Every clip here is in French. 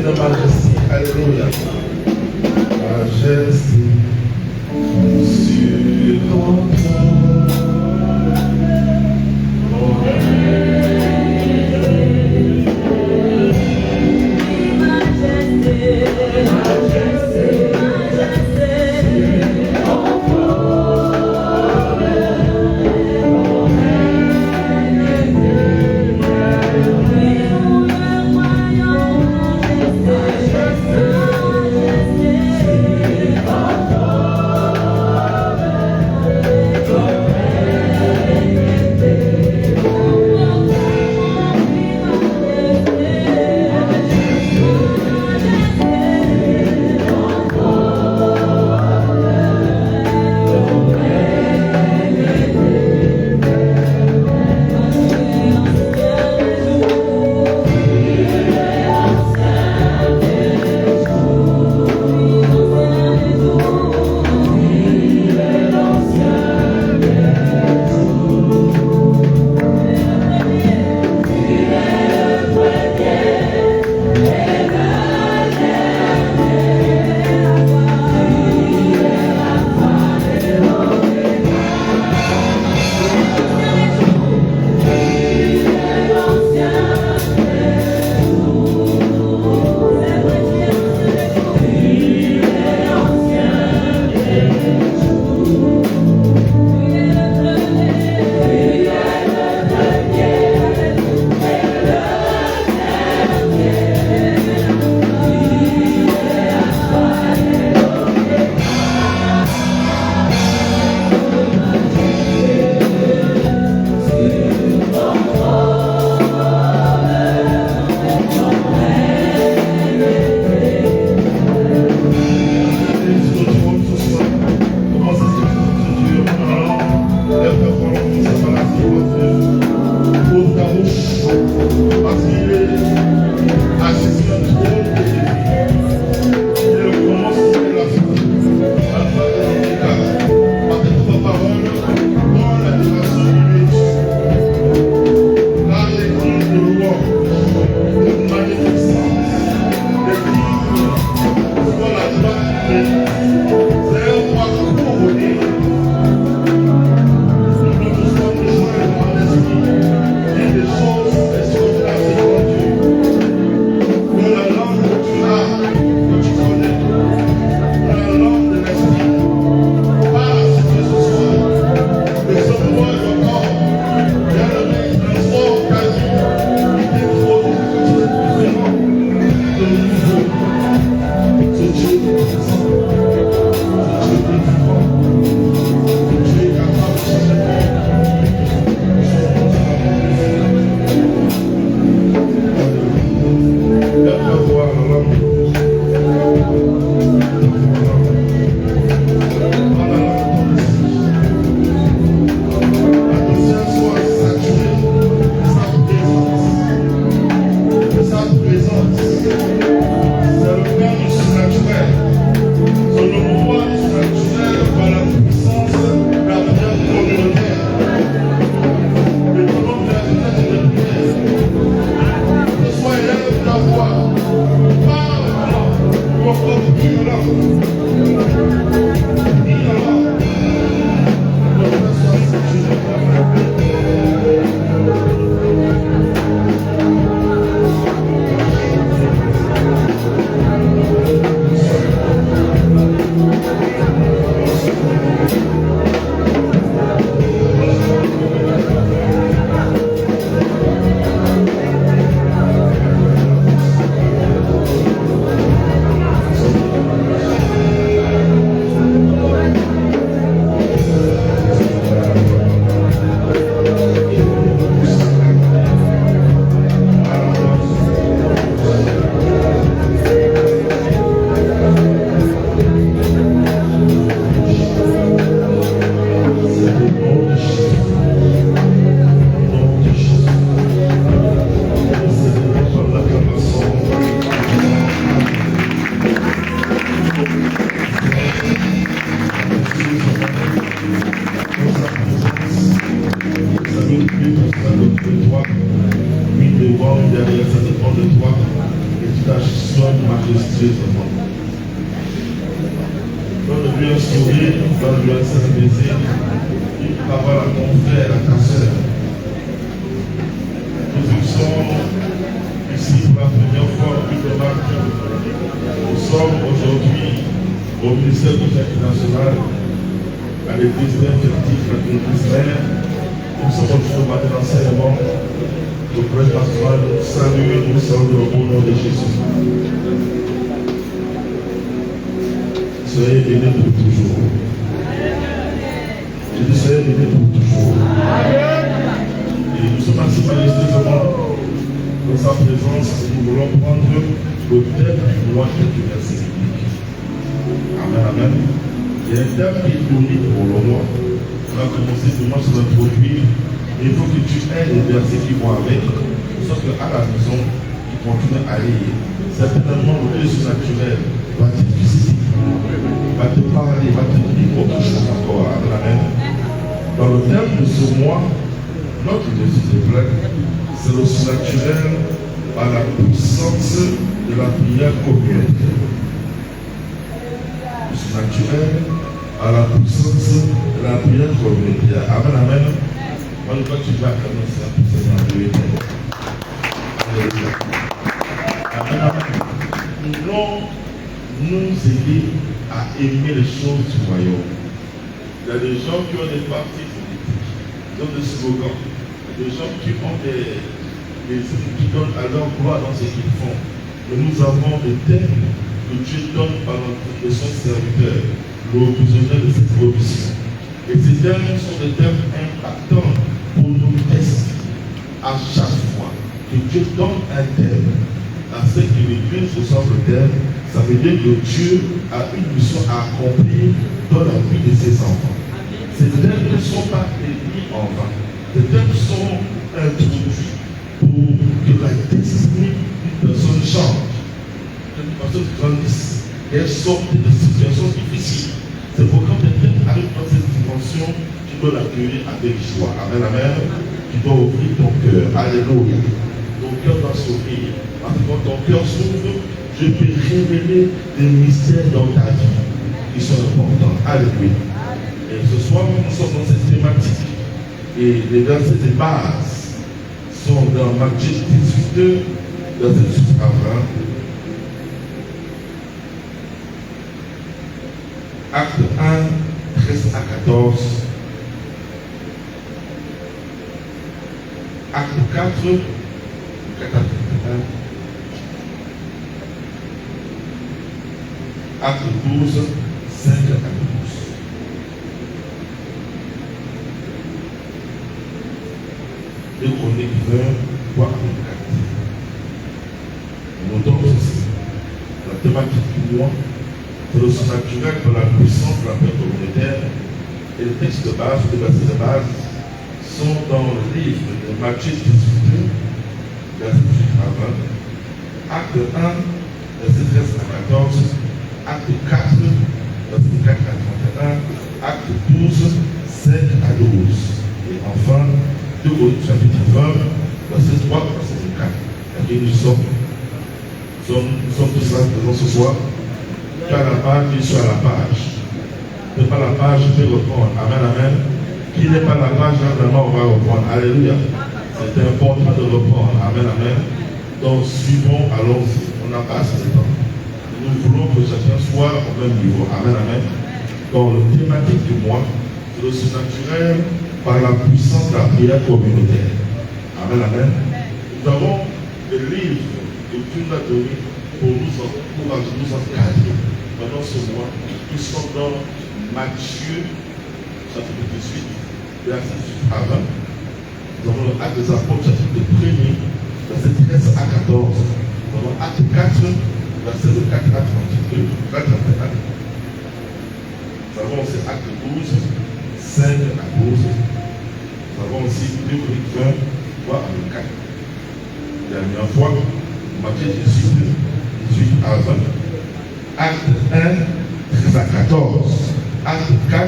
de majesté. Alléluia. Majesté sur ton trône. majestueusement. Donne-lui un sourire, donne-lui un saint baiser, une parole à ton frère, à ta soeur. Nous sommes ici pour la première fois depuis le marque. Nous sommes aujourd'hui au ministère du Jacques National, à l'église d'infertif, à l'église mère. Nous sommes aujourd'hui au matin d'enseignement. Le prêtre pastoral salue et nous saluons au nom de Jésus. Soyez bénis pour toujours. Je dis soyez bénis pour toujours. Et nous sommes ainsi majestueusement dans sa présence. Nous voulons prendre le thème du mois du verset biblique. Amen, amen. Il y a un thème qui est donné pour le mois. On a commencé ce mois sur l'introduire. Il faut que tu aies les versets qui vont avec. Sauf qu'à la maison, tu continues à lire. Certainement, le Dieu surnaturel va te visiter, va te parler, va te dire autre chose encore. Amen. Dans le thème de ce mois, notre discipline, c'est le surnaturel à la puissance de la prière communautaire. Le surnaturel à la puissance de la prière communautaire. Amen, amen. Moi, je crois que tu vas commencer à pousser dans le éternel. Alléluia. Amen, amen. Nous voulons nous aider à aimer les choses du royaume. Il y a des gens qui ont des partis politiques, qui ont des slogans, des gens qui ont qui donnent à leur gloire dans ce qu'ils font. Mais nous avons des thèmes que Dieu donne par de son serviteur, le prisonnier de cette provision. Et ces thèmes sont des thèmes impactants pour nous tester à chaque fois que Dieu donne un thème à ce que l'Église reçoive le thème. Ça veut dire que Dieu a une mission à accomplir dans la vie de ses enfants. Ces thèmes ne sont pas écrits en vain. Ces thèmes sont introduits pour que la destinée d'une personne change, qu'une personne grandisse, qu'elle sorte de situations difficiles. C'est pourquoi les thèmes arrivent dans cette dimension. Tu dois l'accueillir avec joie. Amen, amen. Tu dois ouvrir ton cœur. Alléluia. Ton cœur doit s'ouvrir. Parce que quand ton cœur s'ouvre, je peux révéler des mystères dans ta vie qui sont importants. Alléluia. Et ce soir, nous sommes dans cette thématique. Et les versets de base sont dans Matthieu 18, verset 6 à 20. Acte 1, 13 à 14. Acte 4, 4 à 1. Acte 12, 5 à 12. Et Chroniques 20, 3 à 24. Nous notons ceci. La thématique du mois, c'est le surnaturel de la puissance de la paix communautaire. Et les textes de base, les versets de base, sont dans le livre de Matthieu 18, verset 8 à 20. Acte 1, verset 13 à 14. Acte 4, verset 4 à 31. Acte 12, 5 à 12. Et enfin, 2 Corinthiens chapitre 20, verset 3 à verset 4. Et nous sommes tous là présents ce soir. Tu as la page, je suis à la page. Tu n'es pas la page, je vais reprendre. Amen, amen. Qui n'est pas la page, vraiment, on va reprendre. Alléluia. C'est important de reprendre. Amen, amen. Donc, suivons, allons-y. On n'a pas assez de temps. Nous voulons que chacun soit au même niveau. Amen, amen. Donc, la thématique du mois, c'est le surnaturel par la puissance de la prière communautaire. Amen, amen. Nous avons des livres que Dieu nous a donnés pour nous encadrer pendant ce mois. Nous sommes dans Matthieu, chapitre 18, verset 8 à 20. Nous avons le Acte des Apôtres, chapitre 1er, verset 13 à 14. Nous avons Acte 4, verset 4 à 32, 4 à 31. Nous avons aussi Acte 12, 5 à 12. Nous avons aussi 2 Corinthiens 20, 3 à 24. Dernière fois, Matthieu 18 à 20. Acte 1, 13 à 14. Acte 4,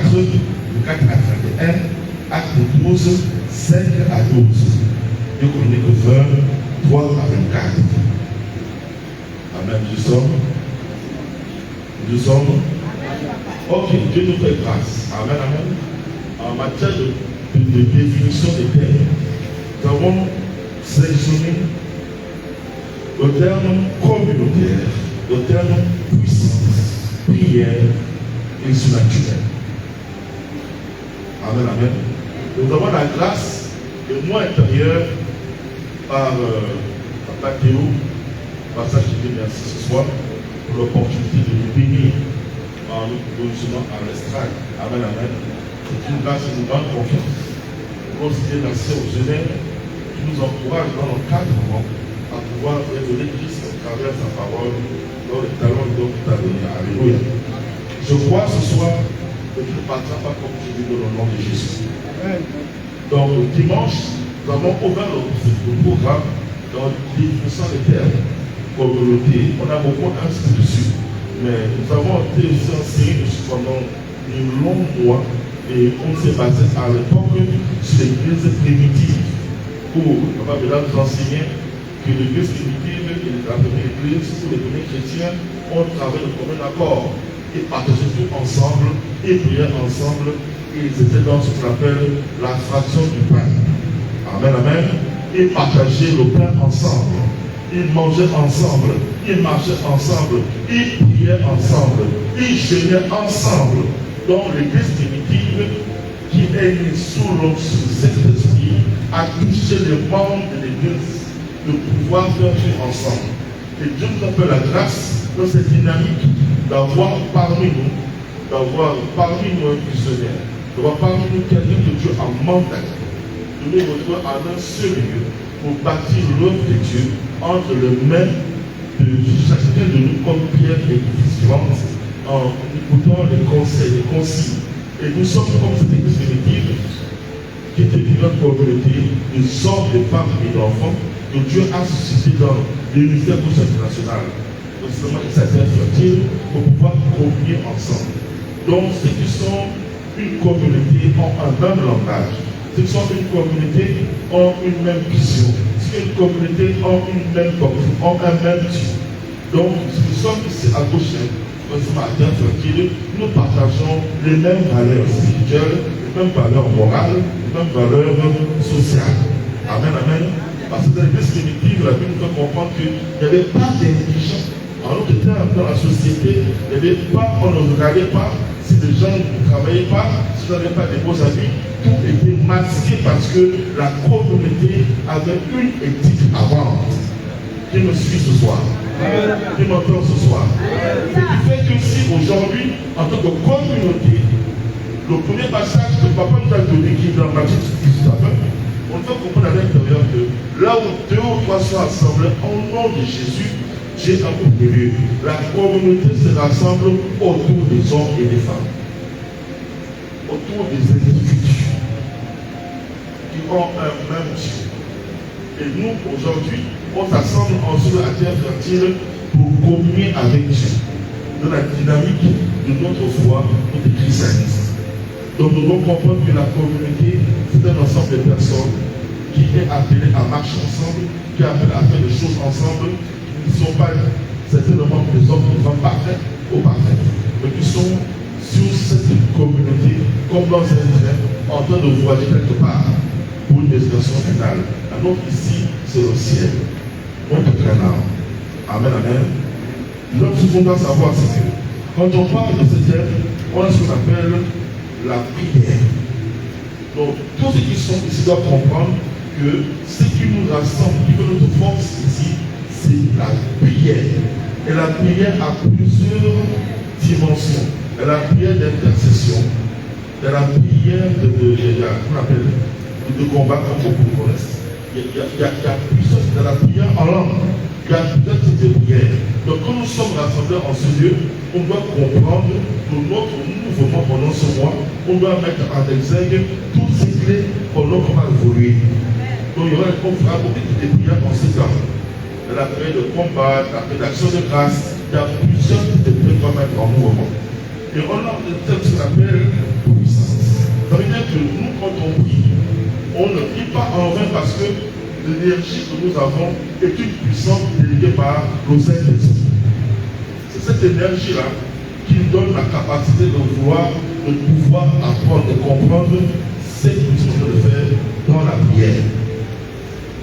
4 à 31. Acte 12, 5 à 12. 2 Corinthiens 20, 3 à 24. Amen. Nous sommes. Ok, Dieu nous fait grâce. Amen, amen. En matière de définition des termes, nous avons sélectionné le terme communautaire, le terme puissance, prière et surnaturel. Amen, amen. Nous avons la grâce de moi intérieur par Papa Théo, par ça je dis merci ce soir pour l'opportunité de nous bénir en nous positionnant à l'estrade. Amen, amen. C'est une grâce et une grande confiance. Pour aussi la sœur Genève qui nous encourage dans l'encadrement à pouvoir raisonner Christ à travers sa parole dans les talents de notre donné. Alléluia. Je crois ce soir que tu ne partiras pas comme je dis dans le nom de Jésus. Donc dimanche, nous avons ouvert le programme dans définition des termes, communauté. On a beaucoup inscrit dessus, mais nous avons été aussi enseignés dessus pendant de longs mois et on s'est basé à l'époque sur l'église primitive où Papa Béla nous enseignait que l'église primitive et la première église où les premiers chrétiens ont travaillé de commun accord et partageaient tout ensemble et priaient ensemble et ils étaient dans ce qu'on appelle la fraction du pain. Amen, amen. Ils partageaient le pain ensemble. Ils mangeaient ensemble. Ils marchaient ensemble. Ils priaient ensemble. Ils jeûnaient ensemble. Donc l'église primitive qui est née sous l'onction de cet esprit a touché les membres de l'église de pouvoir faire tout ensemble. Et Dieu nous appelle la grâce dans cette dynamique d'avoir parmi nous un visionnaire, d'avoir parmi nous quelqu'un que Dieu a mandaté de nous retrouver en un seul lieu pour bâtir l'œuvre de Dieu entre les mains de chacun de nous comme pierre édifiante en écoutant les conseils, les consignes. Et nous sommes comme cette église primitive qui était une notre communauté, des hommes, des femmes et d'enfants que Dieu a suscité dans l'univers international. Donc seulement il s'est fertile pour pouvoir communier ensemble. Donc ceux qui sont une communauté ont un même langage. Ceux qui sont une communauté ont une même vision. Ceux qui sont une communauté ont une même doctrine, ont un même Dieu. Donc nous sommes ici à gauche, nous partageons les mêmes valeurs spirituelles, les mêmes valeurs morales, les mêmes valeurs sociales. Amen, amen. Parce que dans l'église primitive, la Bible nous fait comprendre qu'il n'y avait pas d'intelligence. En autre terme, dans la société, il n'y avait pas, on ne regardait pas si les gens ne travaillaient pas, si on n'avait pas des beaux habits, tout était masqué parce que la communauté avait une éthique avant. Qui me suit ce soir? Qui m'entend ce soir? Ce qui fait que si aujourd'hui, en tant que communauté, le premier passage que Papa nous a donné, qui est dans Matthieu 18, on peut comprendre à l'intérieur que là où 2 ou 3 sont assemblés au nom de Jésus, j'ai un peu de lieu. La communauté se rassemble autour des hommes et des femmes, autour des individus qui ont un même Dieu. Et nous, aujourd'hui, on s'assemble ensemble à terre fertile pour communier avec Dieu dans la dynamique de notre foi, notre christianisme. Donc nous devons comprendre que la communauté, c'est un ensemble de personnes qui est appelé à marcher ensemble, qui est appelé à faire des choses ensemble, qui ne sont pas certainement des hommes et des femmes parfaits ou parfaits, mais qui sont sur cette communauté comme dans un train en train de voyager quelque part pour une destination finale. La nôtre ici, c'est le ciel. Notre canard. Amen, amen. L'autre chose qu'on doit savoir, c'est que quand on parle de ce thème, on a ce qu'on appelle la prière. Donc, tous ceux qui sont ici doivent comprendre que ce qui nous rassemble, qui veut notre force ici, c'est la prière. Et la prière a plusieurs dimensions. Il y a la prière d'intercession, il y a la prière de combat, comme beaucoup connaissent. Il y a plusieurs, il y a la prière en langue. Il y a plusieurs types de prières. Donc quand nous sommes rassemblés en ce lieu, on doit comprendre que notre mouvement pendant ce mois, on doit mettre en exergue toutes ces clés pendant qu'on va évoluer. Donc il y aura beaucoup de prières en ce temps. Il y a la prière de combat, la prière d'action de grâce, il y a plusieurs types de prières qu'on va mettre en mouvement. Et on a un texte qu'on appelle puissance. Ça veut dire que nous, quand on prie, on ne prie pas en vain parce que l'énergie que nous avons est une puissance déléguée par le Saint-Esprit. cette énergie-là qui donne la capacité de pouvoir apprendre et comprendre ce que nous sommes en train de faire dans la prière.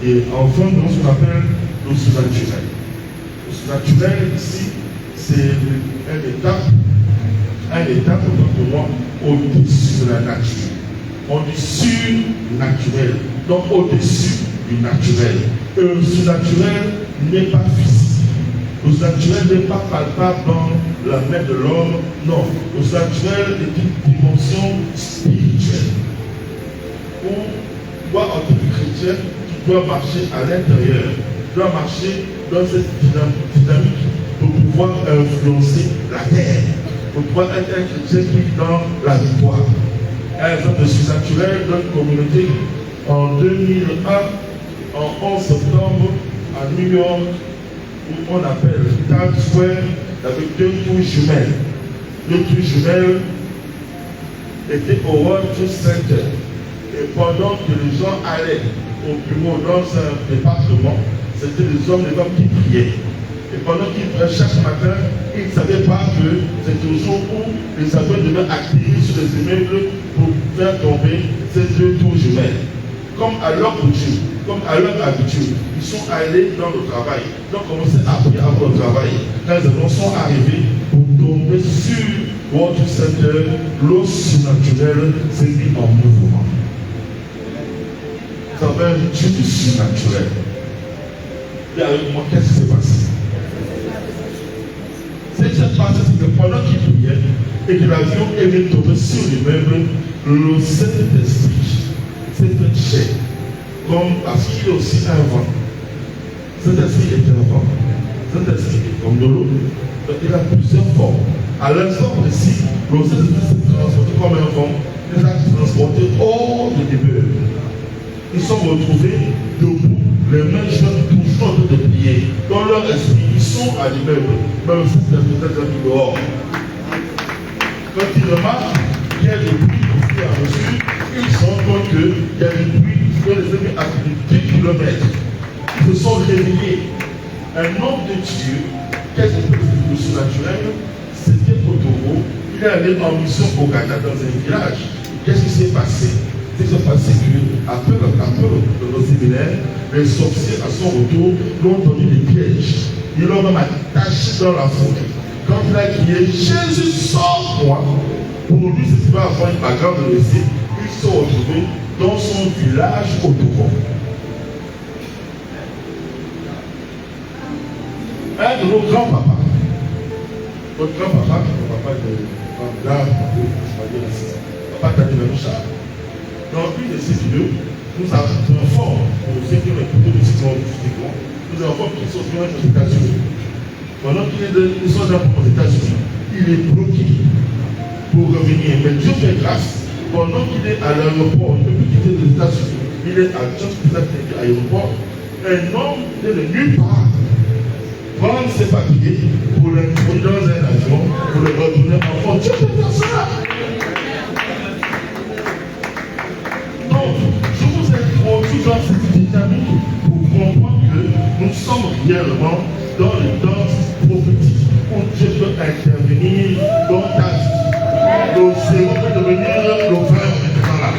Et enfin, dans ce qu'on appelle le surnaturel. Le surnaturel ici, c'est une étape pour moi au-dessus de la nature. On dit surnaturel, donc au-dessus du naturel. Et le surnaturel n'est pas physique. Le surnaturel n'est pas palpable dans la main de l'homme. Non, le surnaturel est une dimension spirituelle. Où toi, en tant que chrétien, tu dois marcher à l'intérieur. Tu dois marcher dans cette dynamique pour pouvoir influencer la terre. Pour pouvoir être un chrétien qui vit dans la victoire. Un exemple de surnaturel dans une communauté en 2001, en 11 septembre, à New York, où on appelle Times Square, avec 2 tours jumelles. 2 tours jumelles étaient au World Trade Center. Et pendant que les gens allaient au bureau dans un département, c'était les hommes et les femmes qui priaient. Et pendant qu'ils priaient chaque matin, ils ne savaient pas que c'était le jour où les avions devaient atterrir sur les immeubles pour faire tomber ces 2 tours jumelles. Comme à leur coutume, comme à leur habitude, ils sont allés dans le travail. Ils ont commencé à prier avant le travail. Quand les avions sont arrivés pour tomber sur World Trade Center, l'eau surnaturelle s'est mise en mouvement. Ça va être du surnaturel. Et avec moi, qu'est-ce qui s'est passé? Ce qui s'est passé, c'est que pendant qu'ils priaient et que l'avion est venu tomber sur l'immeuble, le Saint-Esprit s'est fait chair, comme parce qu'il est aussi un vent. Saint-Esprit est un vent. Saint-Esprit est comme de l'eau. Donc il a plusieurs formes. À l'instant précis, le Saint-Esprit s'est transporté comme un vent. Il les a transportés hors de l'immeuble. Ils sont retrouvés debout, les mains jointes, toujours en train de prier. Dans leur esprit, ils sont à l'immeuble, mais le Saint-Esprit est mis dehors. Quand ils remarquent qu'il y a des bruits au fur et à mesure, ils se rendent compte qu'il y a des bruits qui les a mis à plus de 2 kilomètres. Ils se sont réveillés. Un homme de Dieu, qu'est-ce que c'est le surnaturel? C'était au Togo. Il est allé en mission au Ghana dans un village. Qu'est-ce qui s'est passé? Ce qui s'est passé qu'après le séminaire, les sorciers à son retour lui ont donné des pièges. Ils l'ont même attaché dans la forêt. Quand il a crié Jésus, sors-moi, pour lui, ce n'est pas avoir une bagarre de laisser. Ils se sont retrouvés dans son village au Togo. Un de nos grands-papas, notre grand-papa, le papa de là, papa Daniel Charles. Dans une de ces vidéos, nous informons aux ceux qui ont écouté le cyclone, nous informons qu'ils sont venus aux États-Unis. Pendant qu'ils sont dans aux États-Unis, il est bloqué pour revenir. Mais Dieu fait grâce. Pendant qu'il est à l'aéroport, il ne peut plus quitter les États-Unis. Il est à Just à l'aéroport. Un homme de nulle part prendre ses papiers pour l'introduire dans un avion, pour le retourner en France. Dieu peut faire ça. Donc, je vous introduis dans cette dynamique pour comprendre que nous sommes réellement dans le temps prophétique où Dieu peut intervenir dans ta vie. Le zéro peut devenir le 20 maintenant là.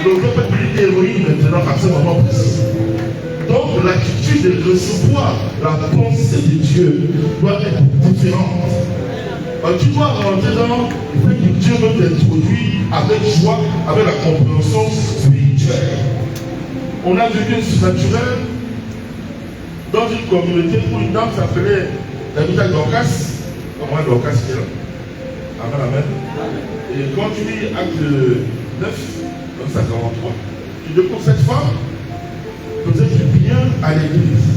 Le 20 peut devenir héroïne maintenant à ce moment précis. Donc l'attitude de recevoir la pensée de Dieu doit être différente. Tu dois rentrer dans le fait que Dieu veut t'introduire avec joie, avec la compréhension spirituelle. On a vécu un surnaturel dans une communauté où une dame s'appelait David Dorcas. Comment Dorcas qui est là? Amen, amen. Et quand tu lis Acte 9, verset 43, tu découvres cette femme faisait du bien à l'église.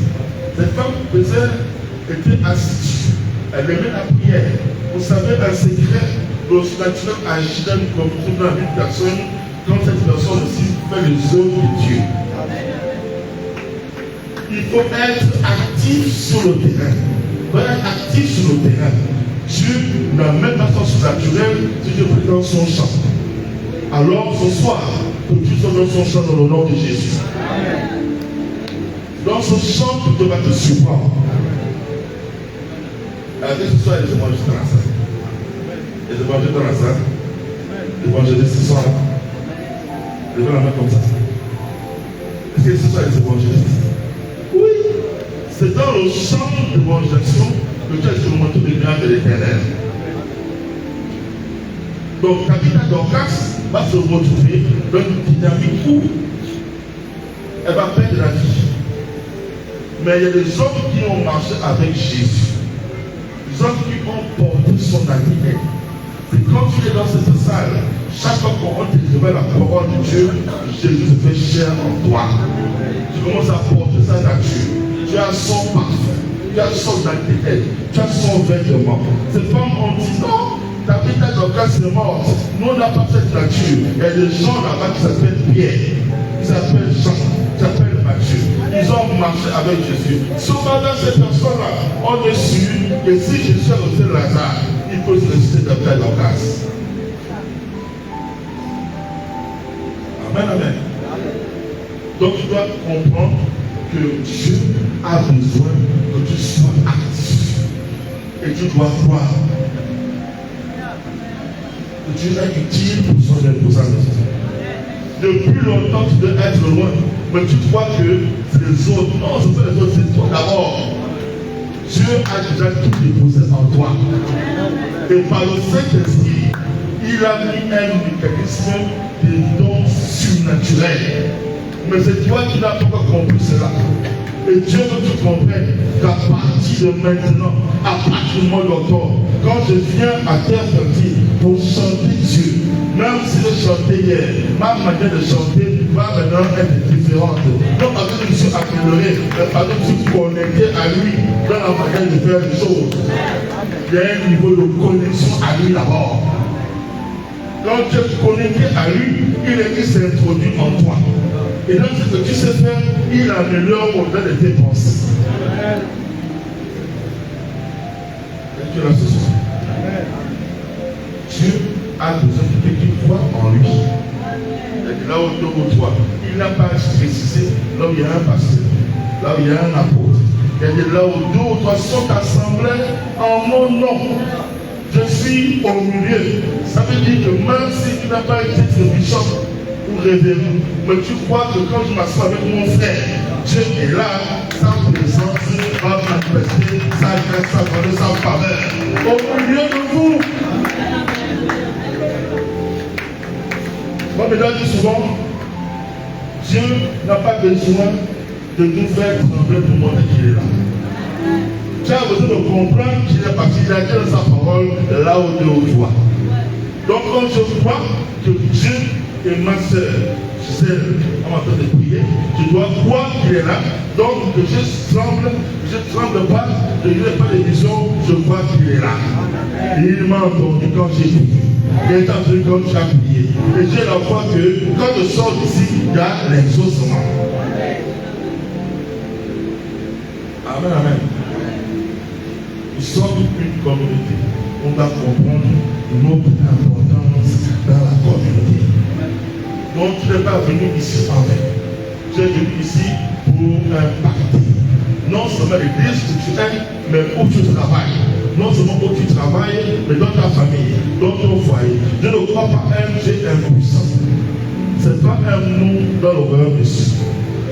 Cette femme était assidue. Elle aimait la prière. Vous savez, un secret, le surnaturel agit dans une communauté, dans une personne, quand cette personne aussi fait les œuvres de Dieu. Il faut être actif sur le terrain. Il faut être actif sur le terrain. Dieu n'a même pas son surnaturel si Dieu est dans son champ. Alors ce soir, que Dieu soit dans son champ dans le nom de Jésus. Dans ce champ, Dieu va te surprendre. Alors que ce soit les évangélistes dans la salle. Les évangélistes dans la salle. Les évangélistes qui sont là. Levez la main comme ça. Est-ce que ce soit les évangélistes? Oui. C'est dans le champ d'évangélisation que tu as expérimenté le grâce de l'Éternel. Donc, Tabitha Dorcas va se retrouver dans une dynamique où elle va perdre la vie. Mais il y a des hommes qui ont marché avec Jésus. Des hommes qui ont porté son ADN. C'est quand tu es dans cette salle, chaque fois qu'on te révèle la parole de Dieu, Jésus se fait chair en toi. Tu commences à porter sa nature. Tu as son parfum, tu as son ADN, tu as son vêtement. Ces femmes ont dit non, Tabitha Dorcas est morte. Nous on n'a pas cette nature. Il y a des gens là-bas qui s'appellent Pierre, qui s'appellent Jean, qui s'appellent Matthieu. Ils ont marché avec Jésus. Souvent dans ces personnes-là, on est sûr que si Jésus a reçu Lazare, il peut se ressusciter Tabitha Dorcas. Amen, amen. Donc tu dois comprendre que Dieu a besoin que tu sois actif. Et tu dois croire que tu es utile pour son imposant. Depuis longtemps, tu dois être loin. Mais tu crois que c'est les autres. Non, ce sont les autres, c'est toi d'abord. Dieu a déjà tout déposé en toi. Et par le Saint-Esprit, il a mis un mécanisme de dons surnaturels. Mais c'est toi qui n'as pas compris cela. Et Dieu veut que tu comprennes qu'à partir de maintenant, à partir du mois d'octobre, quand je viens à terre fertile pour chanter Dieu, même si je chantais hier, ma manière de chanter va maintenant être différente. Non parce que je me suis amélioré, mais parce que je suis connecté à lui dans la manière de faire les choses. Il y a un niveau de connexion à lui d'abord. Quand tu es connecté à lui, il s'introduit en toi. Et donc ce que tu sais faire, il améliore au-delà de tes pensées. Est-ce que la chose? Dieu a besoin que tu crois en lui. Et là où toi, il n'a pas précisé là où il y a un pasteur, là où il y a un apôtre. Il y a là où deux ou trois sont assemblés en mon nom. Je suis au milieu. Ça veut dire que même si tu n'as pas été de bishop ou révérend, mais tu crois que quand je m'assois avec mon frère, Dieu est là, sa présence va manifester sa grâce, sa bonne, sa faveur. Au milieu de vous. Moi, je dis souvent, Dieu n'a pas besoin de nous faire trembler pour montrer qu'il est là. Tu as besoin de comprendre qu'il est parti, il a dit dans sa parole, là où tu es au toi. Donc, quand je crois que Dieu est ma soeur, Gisèle, en train de prier, je dois croire qu'il est là. Donc, que je tremble pas, je n'ai pas de vision, je crois qu'il est là. Et il m'a entendu quand j'ai prié. Il est entendu quand tu as prié. Et j'ai la foi que quand je sors d'ici, il y a l'exaucement. Amen, amen. Nous sommes une communauté. On doit comprendre notre importance dans la communauté. Donc tu n'es pas venu ici en vain. Tu es venu ici pour impacter. Non seulement l'église où tu es, mais où tu travailles. Non seulement où tu travailles, mais dans ta famille, dans ton foyer. Je ne crois pas un Dieu impuissant. Ce n'est pas un nom dans le royaume de Dieu.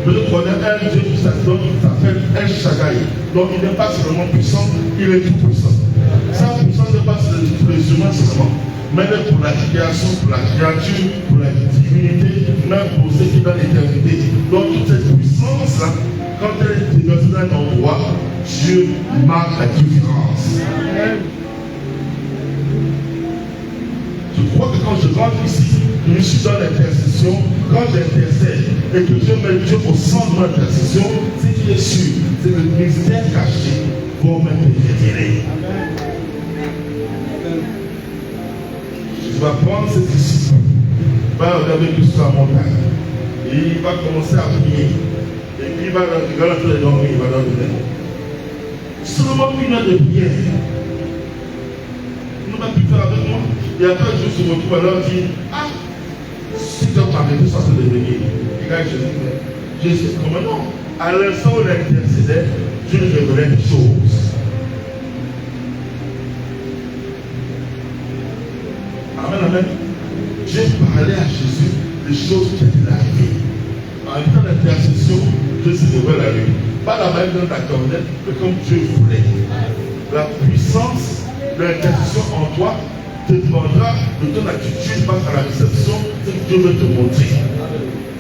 Je connais un Dieu qui s'appelle El Shaddai. Donc il n'est pas seulement puissant, il est tout puissant. Sa puissance n'est pas pour les humains seulement, mais pour la création, pour la créature, pour la divinité, même pour ceux qui sont dans l'éternité. Donc toute cette puissance-là, quand elle est déversée dans un endroit, Dieu marque la différence. Je crois que quand je rentre ici, je suis dans l'intercession, quand j'intercède et que je mets Dieu au centre de l'intercession, si tu es sûr, c'est le mystère caché pour me révéler. Tu vas prendre ce disciple, va regarder tout sur la montagne, et il va commencer à prier, et puis il va rentrer les dormir, il va dormir. Seulement une heure de prière. Il n'a pas pu faire avec moi. Et après, je se retrouve à leur dire, ah, si tu as parlé de ça, c'est de venir. Et là, je sais comment non. À l'instant où il intercédait, Dieu révélait des choses. Amen. Dieu parlait à Jésus des choses qui étaient arrivées. En étant l'intercession, Dieu se révèle à lui. Pas la manière dont t'attendais, mais comme Dieu voulait. La puissance de l'intercession en toi dépendra de ton attitude face à la réception que Dieu veut te montrer.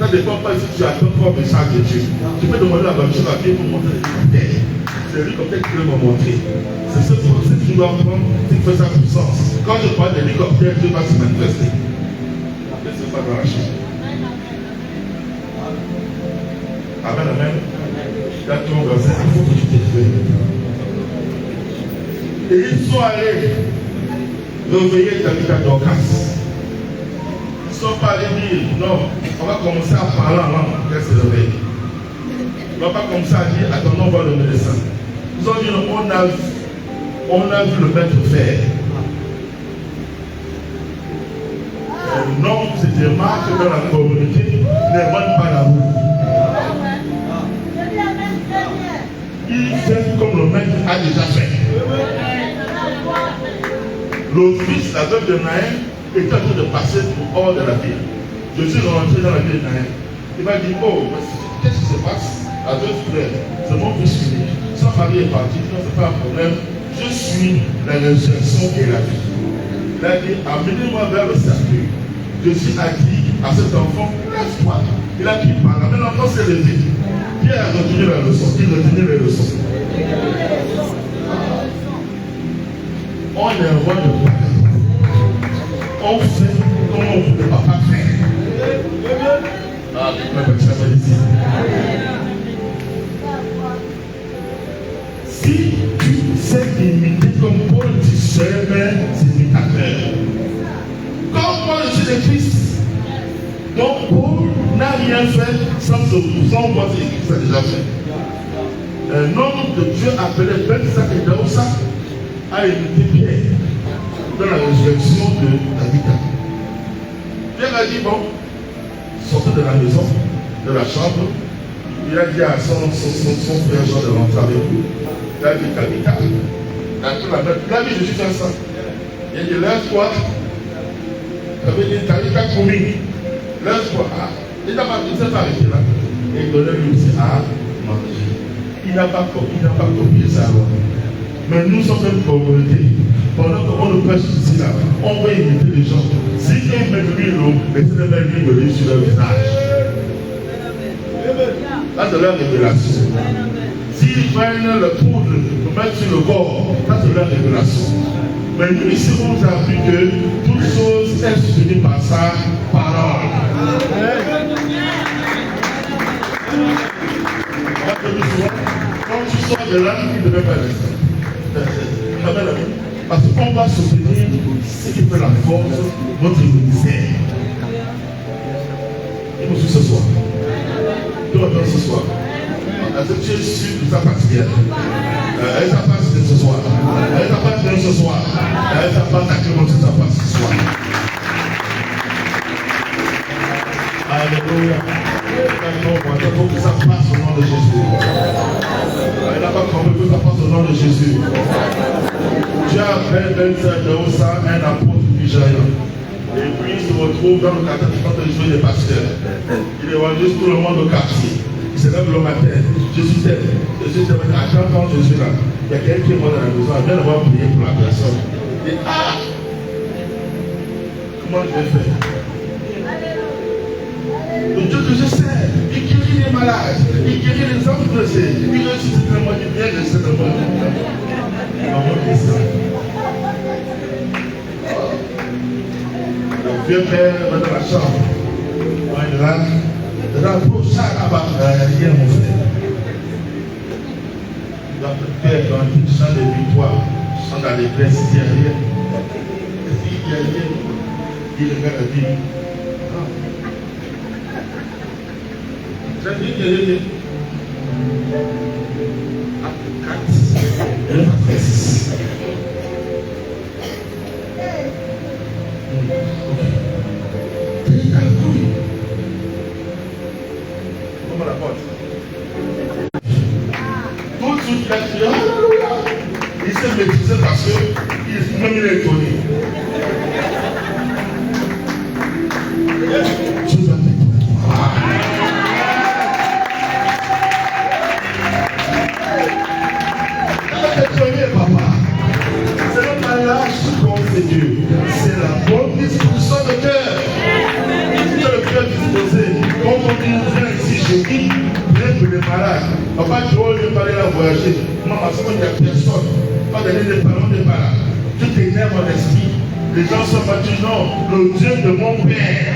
Ça ne dépend pas si tu attends pour le message de Dieu. Tu peux demander à la voiture à Dieu pour montrer l'hélicoptère. C'est l'hélicoptère qui veut me montrer. C'est ce procès que tu dois prendre si tu fais sa puissance. Quand je parle d'hélicoptère, Dieu va se manifester. Après, c'est pas dans la chaîne. Amen, amen. Là, ton verset, il faut que tu t'exprimes. Et ils sont allés réveiller David à Dorcas. Ils ne sont pas allés dire, non, on va commencer à parler en langue, qu'elle se réveille. On ne va pas commencer à dire, attendons, on va le médecin. Ils ont dit, on a vu le maître faire. Un homme se démarque dans la communauté, n'invente pas la roue. Il fait comme le maître a déjà fait. Le fils, la veuve de Naïm, est en train de passer hors de la ville. Je suis rentré dans la ville de Naïm. Il m'a dit, oh, qu'est-ce qui se passe? La veuve frère, c'est mon fils unique. Son mari est parti, non, c'est pas un problème. Je suis la résurrection et la vie. Il a dit, amenez-moi vers le cercueil. Jésus a dit à cet enfant, lève-toi. Il a dit, parle. Mais l'enfant s'est levé. Pierre a retenu la leçon. Il retenait les leçons. On est un roi de papa. On fait comme on veut le papa faire. Ah, mais ça va ici. Si tu sais imiter comme Paul, tu serais imitateur. Comme moi je suis le Christ. Donc Paul n'a rien fait sans voir ce qu'il a déjà fait. Un homme de Dieu appelé Ben Daoussa a imité Pierre dans la résurrection de David. Pierre a dit, bon, sortez de la maison, de la chambre. Il a dit à son frère Jean de rentrer avec lui. Il a dit, Tabitha, il a dit, je suis comme ça. Il a dit, lève-toi. Il avait dit, Tabitha Koumi, lève-toi. Il n'a pas arrêté là. Et il donnait lui aussi à manger. Il n'a pas copié ça. Mais nous sommes une communauté. Pendant qu'on nous prêche ici, là, on va imiter les gens. Si ils mettent de l'eau, mettez de l'huile sur leur visage. Là, c'est leur révélation. S'ils prennent le poudre pour mettre sur le corps, ça c'est leur révélation. Mais nous ici, on nous a appris que toute chose est soutenue par sa parole. Quand tu sors de là, il ne devait pas rester. Parce qu'on va soutenir ce qui fait la force de notre ministère. Et nous ce soir. Tout le ce soir. Est-ce que tu es sûr de sa particulière? Elle t'a pas ce soir. Elle t'a pas ce soir. Elle t'a pas sacrément ce soir. Alléluia. Il faut que ça passe au nom de Jésus. Elle n'a pas compris que ça passe au nom de Jésus. Dieu a fait d'Osa un apôtre nigérian. Et puis il se retrouve dans le quartier de jouer des pasteurs. Il évangélise tout le monde au quartier. Il se lève le matin. Jésus t'aime. Jésus t'aime. À 30 ans, je suis là. Il y a quelqu'un qui est mort dans la maison. Il vient d'avoir prié pour la personne. Il dit, ah! Comment je vais faire? Le Dieu que je sais, il guérit les malades, il guérit les hommes blessés, il ressuscite le monde du bien, je sais le monde. Le vieux père va dans la chambre. Il est là. Dans le chat là-bas, il y a mon frère. Dans le père, dans un chant de victoire, chant d'allégresse, il n'y a rien. Il y a rien. Il regarde la vie. C'est dit qu'il y a des Comment la porte? Tout de suite, il a dit, alléluia. Il s'est maîtrisé parce que même il est étonné. Dieu va t'écouter. Papa, c'est notre mariage qui compte, c'est Dieu. C'est la bonne disposition de cœur. Si tu as le cœur disposé, quand on dit viens ici, je dis, viens pour les malades. Papa, tu veux parler là, voyager. Maman, c'est il n'y a personne. Pas donner des parents des malades. Tout énerve mon esprit. Les gens sont battus, non, le Dieu de mon Père.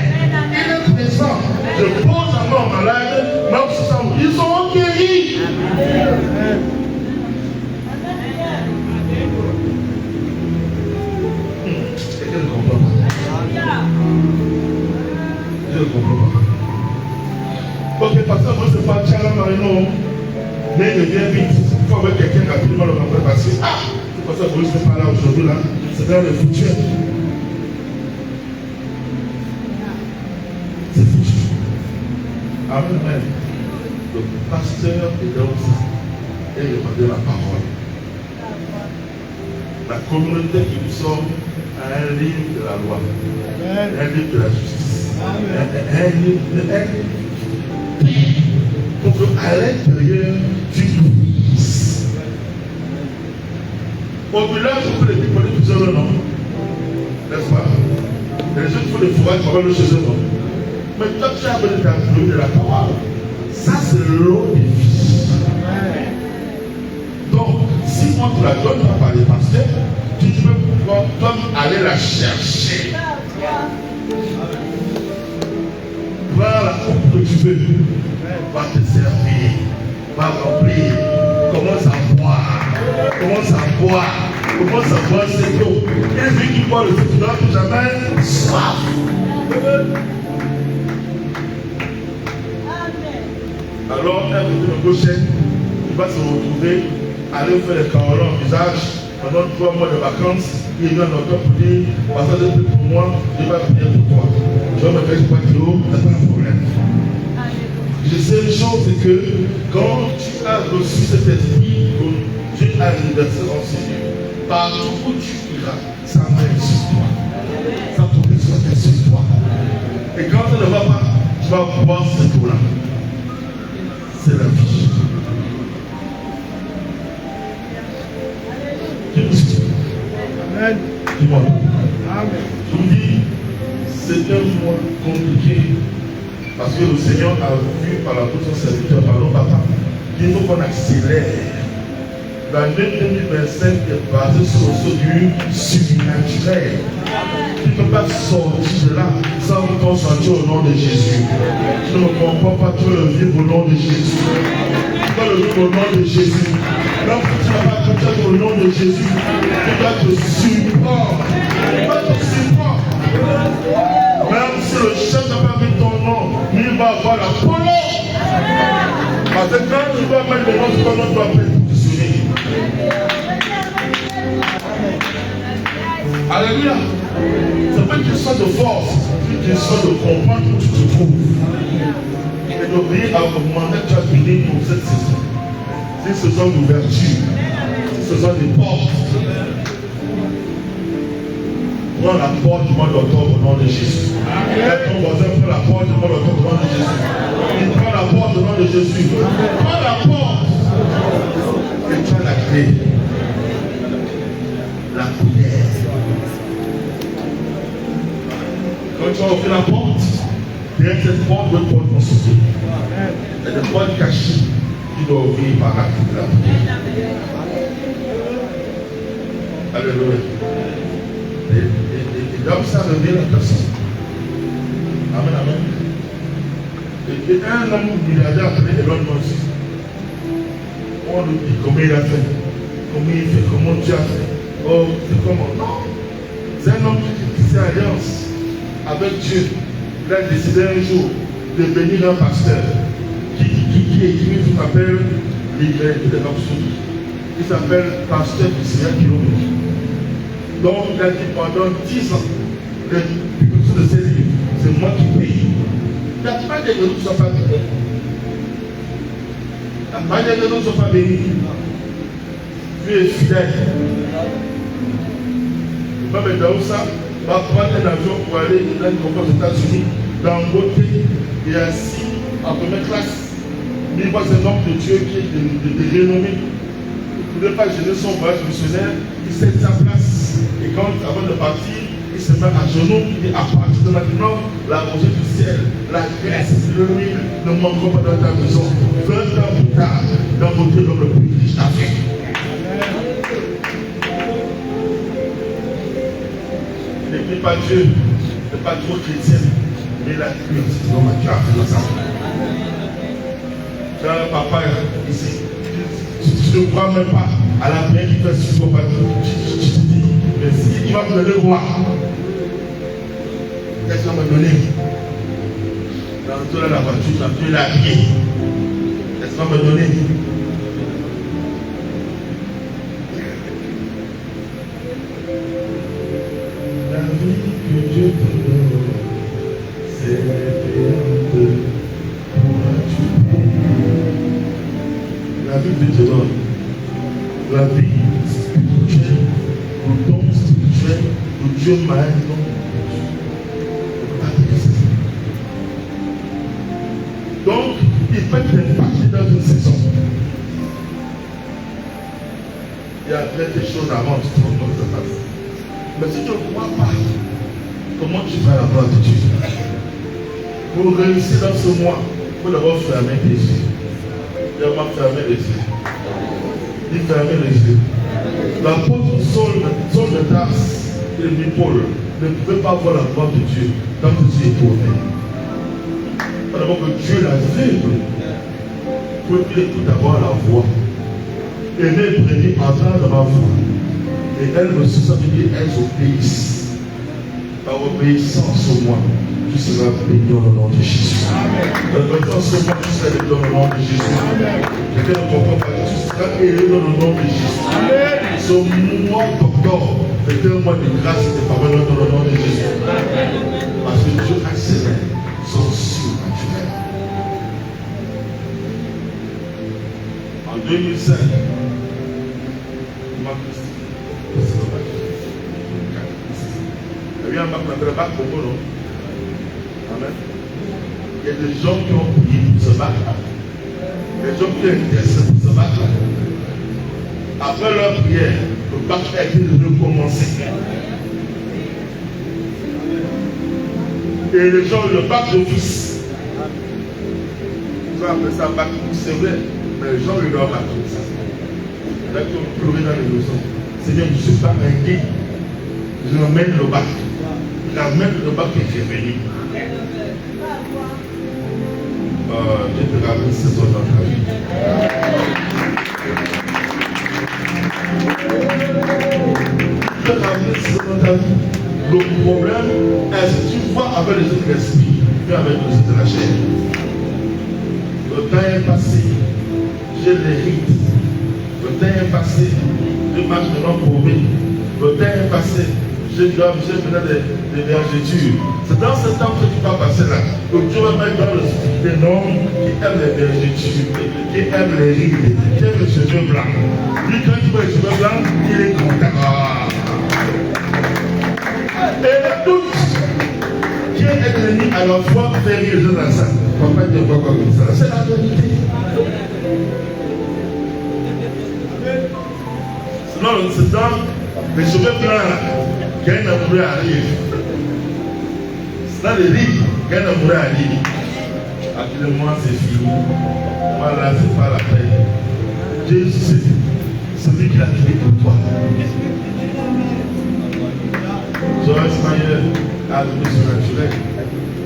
Il est présent. Je pose un mort malade, même si ils sont guéris. Je ne comprends pas. Je ne comprends pas. Ok, pasteur, moi c'est pas Tchala Marino. Mais il vient vite. Il faut avoir quelqu'un qui a absolument le rapport passé. Ah, c'est pas ça que je ne suis pas là aujourd'hui. Là. C'est dans le futur. C'est foutu. Amen, amen. Le pasteur est dans ça. Et il demandait la parole. La communauté qui nous sommes a un livre de la loi, un livre de la justice, un livre de la paix. Donc à l'intérieur du Christ. Au village, on peut les déployer plusieurs noms. N'est-ce pas? Les gens font des fourrages pour aller chez eux, non? Mais toi, tu as besoin de la parole. Ça, c'est l'eau de vie. Donc, si on te la donne pas par les pasteurs, tu peux pouvoir aller la chercher. Prends la coupe que tu veux. Va te servir. Va remplir. Commence à boire. Commence à boire. Commence à boire cette eau. Et vu qu'il boit le feu, tu n'auras plus jamais soif. Alors, un côté de gauche, il va se retrouver, aller faire les carolins en visage pendant 3 mois de vacances. Il vient dans le temps pour dire, pasteur de plus pour moi, je vais prier pour toi. Je vais me faire pas de l'eau, c'est pas un problème. Je sais une chose, c'est que quand tu as reçu cet esprit, Dieu a universé en Seigneur, partout où tu iras, ça règne sur toi. Ça tourne sur toi. Et quand tu ne vas pas, tu vas boire cette eau-là. C'est la vie. Amen. Dis-moi. Amen. Je vous dis, c'est un mois compliqué parce que le Seigneur a vu par la bouche de son serviteur, pardon papa, qu'il faut qu'on accélère. L'année 2025 est basée sur le saut du surnaturel. Tu ne peux pas sortir de là sans ton sortir au nom de Jésus. Tu ne me comprends pas, tu veux le vivre au nom de Jésus. Tu dois le vivre au nom de Jésus. Donc tu ne vas pas compter au nom de Jésus. Tu dois te supporter. Tu dois te supporter. Même si le chef n'a pas mis ton nom, il va avoir la polo. Parce que quand tu vas mettre le nom de ton nom, tu vas positionner. Alléluia. C'est pas une question de force, c'est une question de comprendre où tu te trouves. Et d'obéir à augmenter ta vie pour cette saison. C'est une saison d'ouverture. C'est une saison de portes. Prends la porte du mois d'octobre au nom de Jésus. Et ton voisin prend la porte du mois d'octobre au nom de Jésus. Il prend la porte au nom de Jésus. Prends la porte. Et tu as la clé. La prière. Quand tu as ouvert la porte, derrière cette porte, deux portes vont s'ouvrir. Il y a des portes cachées. Tu dois ouvrir par la prière. Alléluia. Et donc ça revient la personne. Amen, amen. Et un homme milliardaire appelé Elon Musk, on lui dit comment il a fait, comment il fait, comment tu as fait. Oh, c'est comment? Non. C'est un homme qui s'est alliance avec Dieu. Il a décidé un jour de devenir un pasteur qui écrit ce qu'on appelle l'Église de l'Absolu. Il s'appelle pasteur du Seigneur Kilomètre. Donc il a dit pendant 10 ans, le publication de ces livres, c'est moi qui paye. Il n'y a pas de nous ne sont pas bénis. Il n'y a pas de nous ne sont pas bénis. Dieu est fidèle. Même Daoussa va prendre un avion pour aller dans une conférence aux États-Unis. dans beauté et assis en première classe. Mais il voit un homme de Dieu qui est de renommée. Il ne voulait pas gêner son voyage missionnaire, il cède sa place. Et quand, avant de partir, il se met à genoux, il dit à partir de maintenant, la rosée du ciel, la graisse, l'huile ne manqueront pas dans ta maison. 20 ans plus tard, dans beauté, l'homme le plus riche d'Afrique. Il n'est pas Dieu, il n'est pas trop chrétien, mais il a cru aussi dans ma carte dans ça. J'ai un papa ici, tu ne crois même pas à la prière qui fait sur ton papa. Tu te dis, mais si tu vas me donner roi, qu'est-ce qu'on va me donner? Dans la voiture, dans tout la pied, qu'est-ce qu'on va me donner? La vie que Dieu te donne, c'est payante. Pourras-tu payer? La vie que Dieu te donne, la vie spirituelle, le don spirituel, le Dieu m'a un don. Donc, il peut t'impacter dans une saison. Il y a plein de choses avant, tu te rends compte que ça passe. Mais si tu ne crois pas, comment tu vas la gloire de Dieu? Pour réussir dans ce mois, il faut d'abord fermer les yeux. Il va fermer les yeux. Il ferme les yeux. L'apôtre Saul de Tarse et de Paul ne pouvaient pas voir la gloire de Dieu tant que Dieu est tourné. D'abord que Dieu l'aveugle. Pour qu'il écoute d'abord la voix. Aimer prédire, entendre ma voix. Et elle me ça veut dire elles obéissent. Par obéissance au moi, tu seras béni dans le nom de Jésus. Dans ce mois, tu seras béni dans le nom de Jésus. Quelqu'un ne comprend pas, tu seras élevé dans le nom de Jésus. Ce mois d'octobre est un mois de grâce et de faveur dans le nom de Jésus. Parce que Dieu accélère son surnaturel. En 2005, il y a un bac pour moi, non? Amen. Il y a des gens qui ont prié pour se battre. Des gens qui ont intéressé pour se battre. Après leur prière, le bac a été recommencé. Et les gens, le bac d'office, ils ont appelé ça bac, c'est vrai, mais les gens, ils leur bac comme ça. Là, ils ont pleuré dans les maisons. Seigneur, je ne suis pas inquiet. Je ramène le bac. Ramène le bac qui est venu. Je te ramène ce soir dans ta vie. Je te ramène ce soir dans ta vie. Le problème est que tu vois avec les autres esprits, mais avec les autres de la chair. Le temps est passé. J'ai les rites. Le temps est passé. Je marche maintenant pour lui. Le temps est passé. J'ai maintenant des vergetures. C'est dans ce temps que tu vas passer là. Que Dieu va mettre dans le style des noms qui aiment les vergetures, qui aiment les rides, qui aiment les cheveux blancs. Lui, quand il voit les cheveux blancs, il est content. Et le doute qui est ennemi à la fois fait rire les gens dans ça. Papa ne voit pas comme ça. C'est la vérité. Sinon, c'est dans les cheveux blancs là. Quand un amoureux arrive, c'est dans les livres, quand un amoureux arrive, actuellement c'est fini. Voilà, c'est pas la peine. Dieu, c'est celui qui a créé pour toi. Joyce Mayer a le surnaturel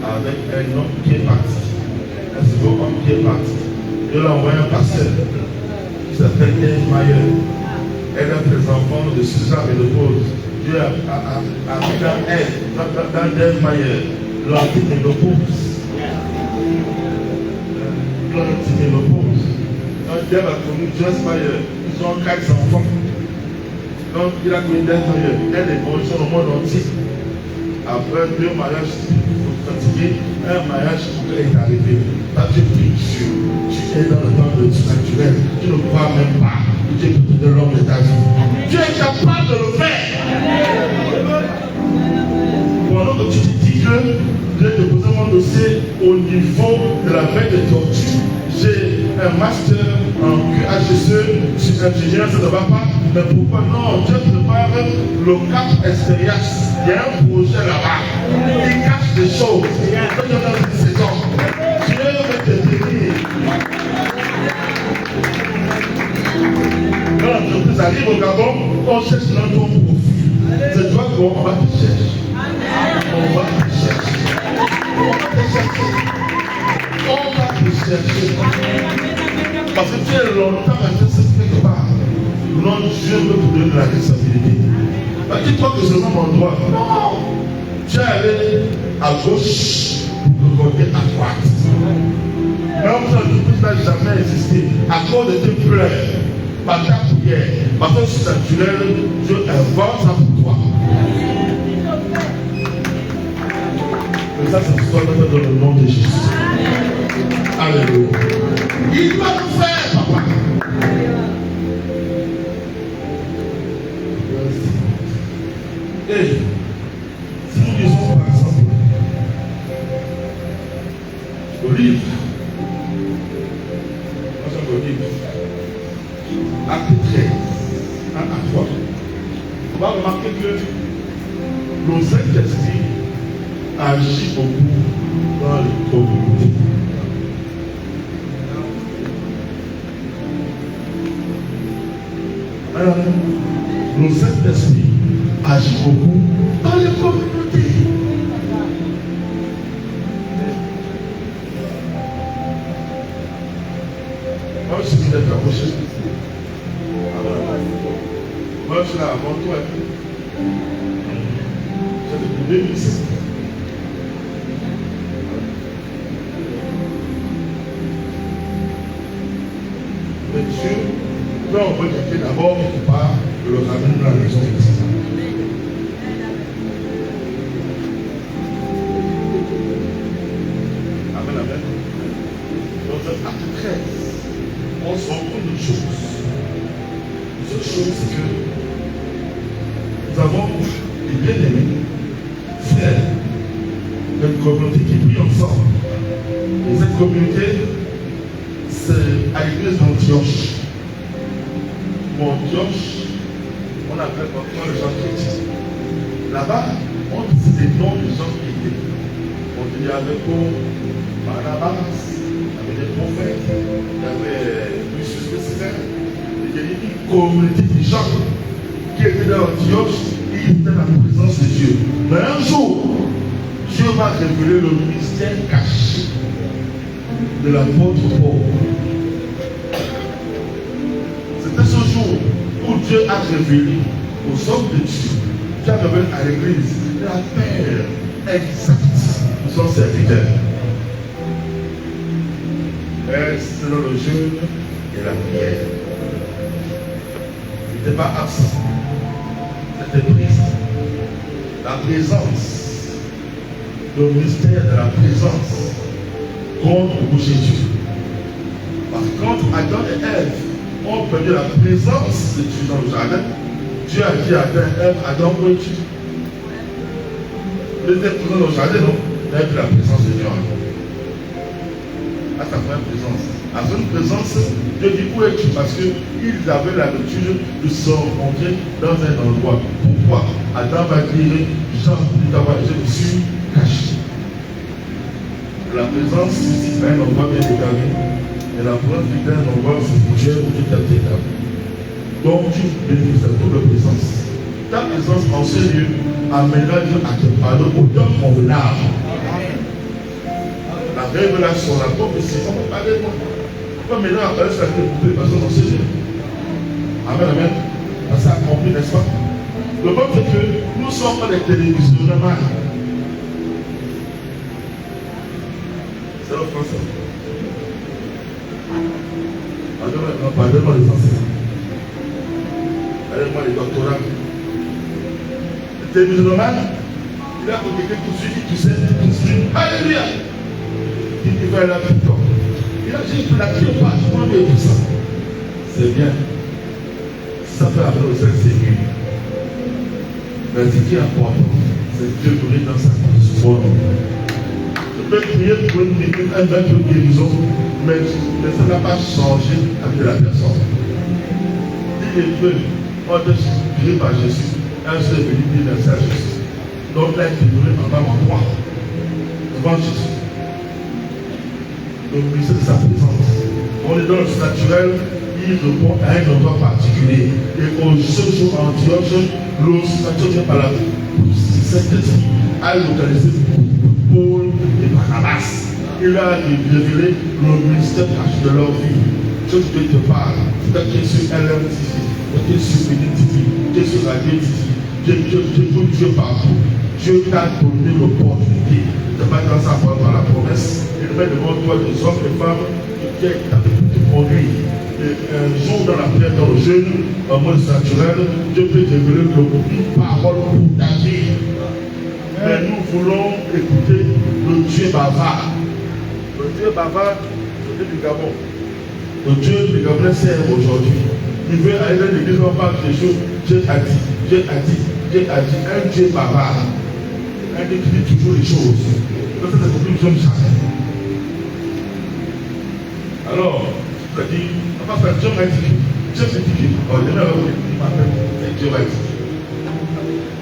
avec un homme qui est parti. Un second homme qui est parti. Dieu l'a envoyé un pasteur qui s'appelle Dave Mayer. Elle a des enfants de 6 ans et de pause. Dieu a mis dans elle, dans Dave Mayer, l'antiménopause. L'antiménopause. Quand Dave a connu Joyce Mayer, ils ont 4 enfants. Donc il a connu Dave Mayer. Elle est bonne sur le monde entier. Après 2 mariages fatigués, un mariage est arrivé. Là, tu pries Dieu. Tu es dans le temps de naturel. Tu ne crois même pas. Dieu peut te donner l'homme de ta vie. Dieu est capable de le faire. Pendant que tu te dis que Dieu te pose un dossier niveau de la veille de torture. J'ai un master en QHSE, je suis ingénieur, ça ne va pas. Mais pourquoi non? Dieu prépare le cap extérieur. Il y a un projet là-bas. Il cache des choses. Il y a une saison. Dieu veut te bénir. Quand l'entreprise arrive au Gabon, on cherche dans ton profil. C'est toi qu'on va te chercher. On va te chercher. On va te chercher. On va te chercher. Parce que tu es longtemps resté quelque part. Non, Dieu veut te donner la responsabilité. Dis-toi que c'est mon droit. Non. Tu es allé à gauche pour regarder à droite. Même si l'entreprise n'a jamais existé, à cause de tes pleurs, par ta prière, par ton naturel, Dieu invente ça pour toi. Et ça, c'est ce qu'on appelle dans le nom de Jésus. Alléluia. Il va nous faire, papa. Et si nous disons par exemple le livre, acte 13, 1 à 3, on va remarquer que le Saint-Esprit agit beaucoup dans les communautés. Alors, le Saint-Esprit agit beaucoup dans les communautés. Moi, je suis là avant toi. Moi, je suis là avant toi. C'est depuis 2007. Mais Dieu, quand on veut quelqu'un d'abord, quelque part, de le ramener dans la maison de Christ. Amen, amen. Dans le acte 13, on se rend compte d'une chose. Cette chose, c'est que nous avons des bien-aimés, frères, d'une communauté qui prie ensemble. Et cette communauté, c'est à l'église d'Antioche. Antioche, on appelle encore les gens chrétiens. Là-bas, on dit des noms des gens qui étaient. On dit il y avait Barnabas, il y avait des prophètes, il y avait Lucius César. Il y avait une communauté de gens qui étaient dans Antioche et ils étaient dans la présence de Dieu. Mais un jour, Dieu va révéler le mystère caché de l'apôtre Paul. C'était ce jour où Dieu a révélé aux hommes de Dieu, Dieu a révélé à l'église la paix exacte de son serviteur. C'est dans le jeûne et la prière. Il n'était pas absent, c'était présent. La présence, le mystère de la présence contre Jésus. Par contre, Adam et Ève ont perdu la présence de Dieu dans le jardin. Dieu a dit à Adam, où es-tu? Il était présent dans le jardin, non? Il a eu la présence de Dieu. À sa première présence. À son présence, Dieu dit, où es-tu? Parce qu'ils avaient l'habitude de se rencontrer dans un endroit. Pourquoi? Adam va dire, je me suis caché. La présence ici, c'est un endroit bien déterminé. Et la preuve d'un endroit spirituel où tu t'es établi. Donc tu bénéficies de toute la présence. Ta présence en ce lieu amènera Dieu à te parler au temps convenable. La révélation, la prophétie, on peut parler de moi. Comme maintenant apparaît sur la tête de personnes dans ce lieu. Amen, amen. Ça a compris, n'est-ce pas? Le point c'est que nous ne sommes pas des télévisionnements. C'est le français. Pardonnez-moi les enseignants. Pardonnez-moi les doctorats. Le télévisionnement, il a quelqu'un qui suit, qui sait, qui suit. Alléluia! Il va là tout le temps. Il a dit que la pire part, je prends des puissants. C'est bien. Ça fait appel au Saint-Seigneur. Mais ce qui est important, c'est Dieu brille dans sa vie. peux prier pour un maître de guérison, mais ça n'a pas changé la vie de la personne. Dis les deux, on te prier par Jésus, un seul venu dire merci à Jésus. Donc là, il est donné par en toi, devant Jésus. Le ministère de sa présence. On est dans le naturel, il répond à un endroit particulier. Et au jour Antioche, l'ossature vient par la Saint-Esprit a localisé Paul et Barnabas. Il a révélé le ministère de leur vie. Je te parle, c'est que tu es sur LMTV, tu es sur BDTV, tu es sur Radio TV, Dieu partout. Dieu t'a donné l'opportunité de mettre dans sa parole par la promesse. Il met devant toi des hommes et femmes qui t'ont conduit. Un jour dans la prière, dans le jeûne, en mode naturel, Dieu peut te révéler une parole pour ta vie. Mais nous voulons écouter le Dieu bavard. Le Dieu bavard, c'est le Dieu du Gabon. Le Dieu du Gabon sert aujourd'hui. Il veut aller dans l'église, on parle des choses. Dieu a dit, Dieu a dit, Dieu a dit. Un Dieu bavard. Un Dieu qui dit toujours les choses. Donc ça, c'est plus comme ça. Alors, je te dis, on va faire Dieu m'a dit. Dieu m'a dit. Oh, il m'appelle. Dieu m'a dit.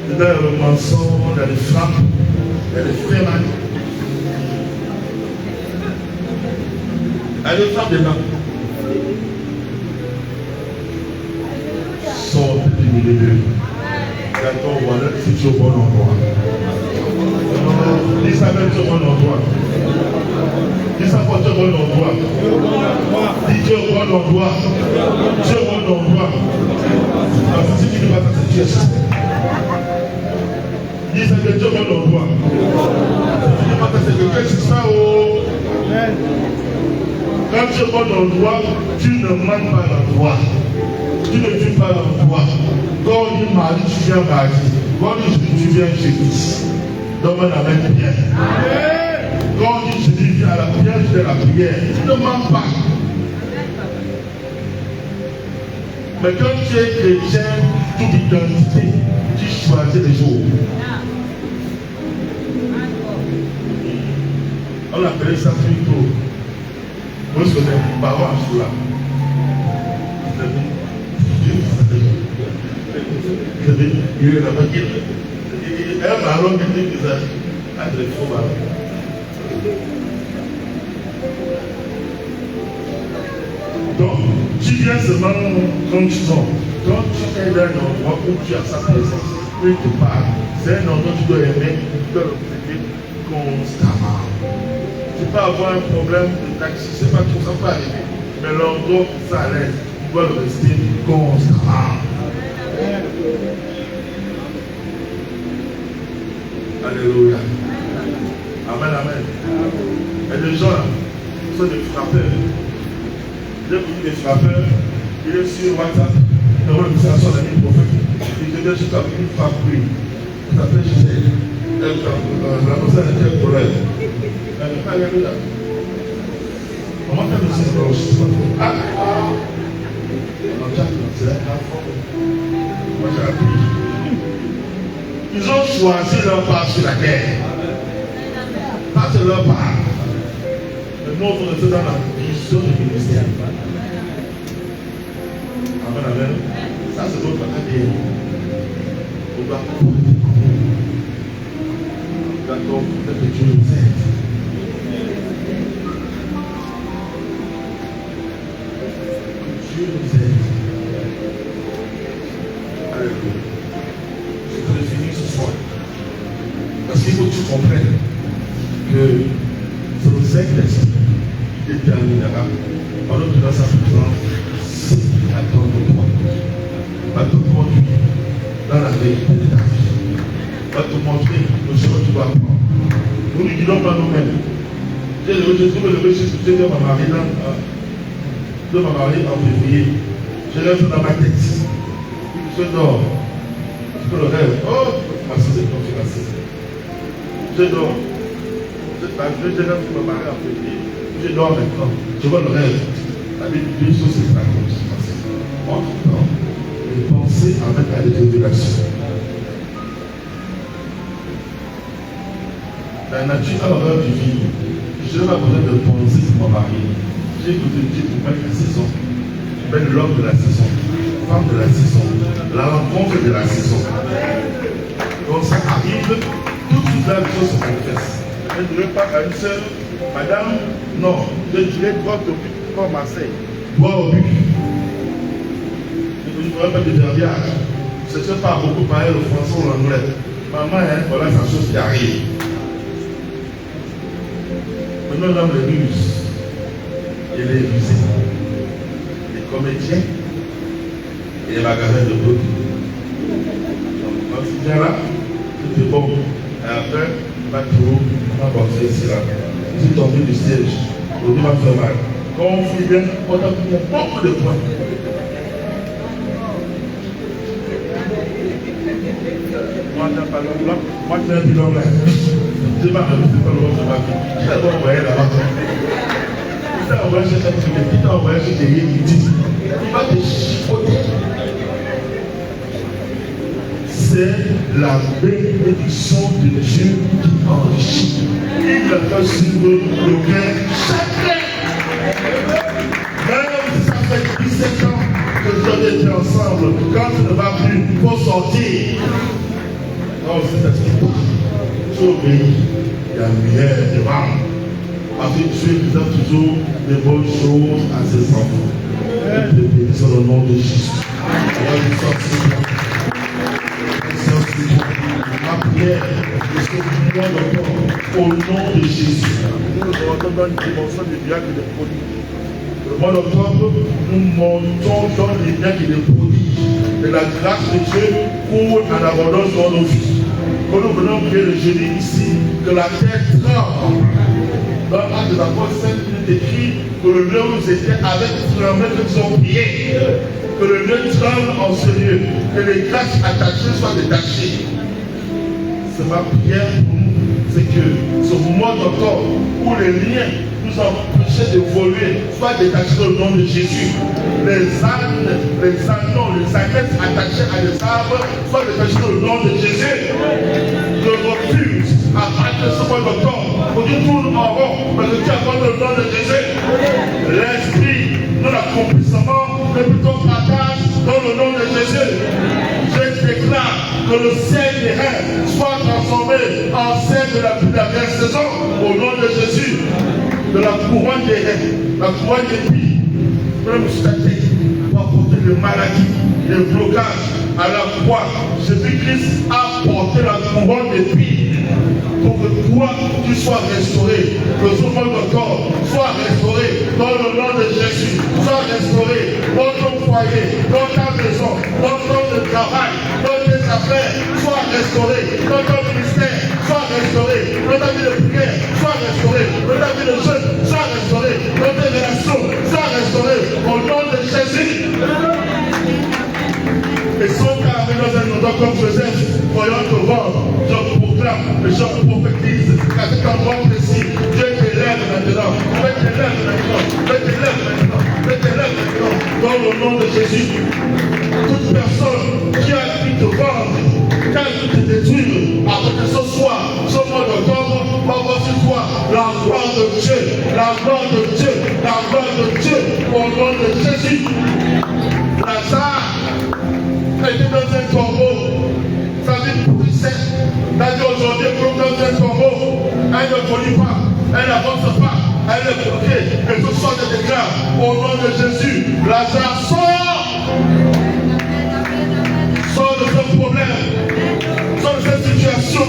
Dans le mensonge, dans les frappes, dans les fréments. Dans les frappes dedans. Sortez du milieu. D'accord, voilà, si tu es au bon endroit. Dis ça même, tu es au bon endroit. Dis ça pour tu es au bon endroit. Dis tu es au bon endroit. Tu es au bon endroit. Parce que si tu ne vas pas, c'est Dieu. Dis ça que tu es au bon endroit. Si tu ne vas pas, c'est que c'est ça. Quand tu es au bon endroit, tu ne manques pas l'endroit. Tu ne vis pas l'endroit. Quand on dit mardi, tu viens mardi. Quand on dit jeudi, tu viens jeudi. Donne-moi la main bien. Quand on dit jeudi, viens à la prière, je viens à la prière. Tu ne manques pas. Mais quand tu es chrétien, toute identité, tu choisis les jours. On appelait ça plutôt. Moi, je connais mes parents à cela. Il est là-bas. Elle m'a rendu des visage. Elle est trop mal. Donc, tu viens seulement quand tu sors. Quand tu es dans un endroit où tu as sa présence, où il te parle, c'est un endroit où tu dois aimer, tu dois l'observer constamment. Tu peux avoir un problème de taxi, je ne sais pas tout ça peut arriver, mais l'endroit où ça allait, tu dois le rester constamment. Alléluia. Amen, amen. Et les gens sont des frappeurs. J'ai connu des frappeurs, il est sur WhatsApp, il envoie une message à l'ami prophète. Il te dit, je t'ai une frappe, oui. Il s'appelle Gisèle. La personne a quel problème? Elle n'est pas regardée là. Comment t'as mis ça dans le système? Ah! C'est la forme. Moi j'ai appris. Ils ont choisi leur part sur la terre. Ça c'est leur part. Mais nous on était dans la vision du ministère. Amen, amen. Ça c'est notre ADN. On doit porter. D'accord, peut-être que Dieu nous aide. Dieu nous aide. Alléluia. Je vais finir ce soir. Parce qu'il faut que tu comprennes que c'est le Saint-Esprit qui déterminera pendant que dans sa présence, ce qui attend de toi va te conduire dans la vérité de ta vie. Va te montrer le chemin que tu dois prendre. Nous ne guidons pas nous-mêmes. J'ai levé Jésus, j'ai dit à ma mariée en février. Je rêve dans ma tête. Je dors. Je le rêve. Oh, ma société confirmation. Je dors. Je rêve sur ma mariée en février. Je dors maintenant. Je vois le rêve. La Bible dit sur cette confirmation. En tout temps, les pensées amènent à des révélations. La nature a l'horreur du vide. Je n'ai pas besoin de penser pour mon mari. J'ai écouté Dieu pour mettre la saison. Mettre l'homme de la saison, femme de la saison, la rencontre de la saison. Donc ça arrive, tout de suite là, les choses se manifestent. Je ne dirais pas à une seule, madame, non, je dirais droit au but, comme Marseille. Droit au but. Je ne pourrais pas de verbiage. Ce n'est pas beaucoup parler le français ou l'anglais. Maman, hein, voilà sa chose qui arrive. Maintenant, l'homme le ruse. Il est rusé. Les comédiens et les magasins de brut. Donc, quand tu viens là, tout est bon. Et après, pas trop, on va porter ici là. Si tu tombes du siège, le dos va faire mal. Quand on fait bien, on a beaucoup de points. Moi, je n'ai pas l'homme là. Moi, je n'ai plus l'homme là. Je ne vais pas l'homme de ma vie. Je vais envoyer là-bas. Je vais envoyer chez cette fille. Je vais envoyer chez des ridicules. Il va te chipoter. C'est la bénédiction de Dieu qui enrichit. Il le fait suivre le cœur chacun. Même si ça fait 17 ans que vous avez été ensemble, quand tu ne vas plus, il faut sortir. Non, c'est cette histoire. Tu obéis. Il y a une lumière devant. Parce que Dieu présente toujours des bonnes choses à ses enfants. Je te bénis dans le nom de Jésus. Ma prière, je suis au nom de Jésus. Nous nous rendons dans une dimension de miracles et de prodiges. Le mois d'octobre, nous montons dans les miracles et les prodiges. Et la grâce de Dieu coule en abondance dans nos vies. Quand nous venons prier le jeudi ici, que la terre tremble. Dans l'acte des apôtres 5, il est écrit que le lieu où ils étaient avec tremblement qu'ils ont prié. Que le lieu tremble en ce lieu. Que les grâces attachées soient détachées. C'est ma prière pour nous. C'est que ce mois d'octobre où les liens nous avons empêchés d'évoluer soient détachés au nom de Jésus. Les ânes, les anneaux, les agnètes attachés à des arbres soient détachés au nom de Jésus. Je refuse à partir de ce mois d'octobre pour que tout tourne en rond, mais que tu accordes le nom de Jésus. L'esprit de l'accomplissement que plutôt partage dans le nom de Jésus. Je déclare que le ciel des reins soit transformé en ciel de la dernière saison au nom de Jésus. De la couronne des reins, la couronne des pieds, même sur ta tête, pour apporter les maladies, les blocages à la croix. Jésus-Christ a porté la couronne des pieds pour que toi, tu sois restauré. Que ce monde de corps soit restauré dans le nom de Jésus. Soit restauré dans ton foyer, dans ta maison, dans ton travail, dans tes affaires. Soit restauré dans ton ministère. Soit restauré dans ta vie de prière. Soit restauré dans ta vie de jeûne. Soit restauré dans tes relations. Soit restauré au nom de Jésus. Et son carré dans un endroit comme Joseph, voyant te vendre, je proclame, je prophétise, à cet endroit précis, Dieu t'élève maintenant, Dieu t'élève maintenant, Dieu t'élève maintenant, Dieu t'élève maintenant, dans le nom de Jésus. Toute personne qui a pu te vendre, qui a pu te détruire, après que ce soir, ce mois d'octobre, va voir sur toi la gloire de Dieu, la gloire de Dieu, la gloire de Dieu, au nom de Jésus. Lazare était dans un tombeau, sa vie pourrissait. Elle a dit aujourd'hui, comme dans un tombeau, elle ne vomit pas, elle n'avance pas, elle est bloquée. Et ce soir, je déclare, au nom de Jésus, Lazare sort. Sors de ce problème, sors de cette situation,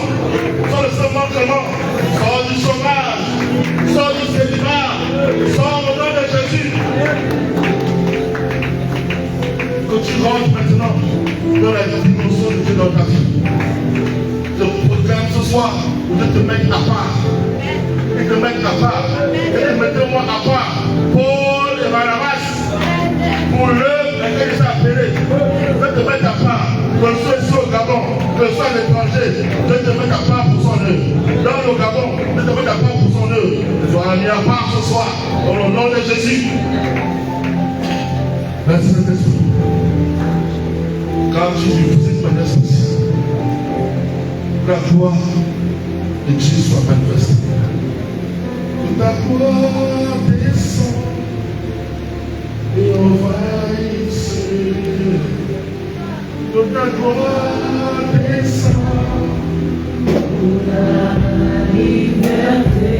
sors de ce manquement, sors du chômage, sors du célibat, sors au nom de Jésus. Que tu rentres maintenant dans la dimension de Dieu dans ta vie. Je proclame ce soir de te mettre à part. Et te mettre à part. Et te mettre moi à part. Paul et Barnabas. Pour l'œuvre à laquelle il s'est appelé. De te mettre à part. Que ce soit ici au Gabon, que ce soit à l'étranger, de te mettre à part pour son œuvre. Dans le Gabon, de te mettre à part pour son œuvre. Tu seras mis à part ce soir. Dans le nom de Jésus. Merci Saint-Esprit. Car Jésus vous êtes ma naissance. La gloire que Dieu soit manifesté. Que ta gloire descend et envahisse. Que ta gloire descend pour la liberté.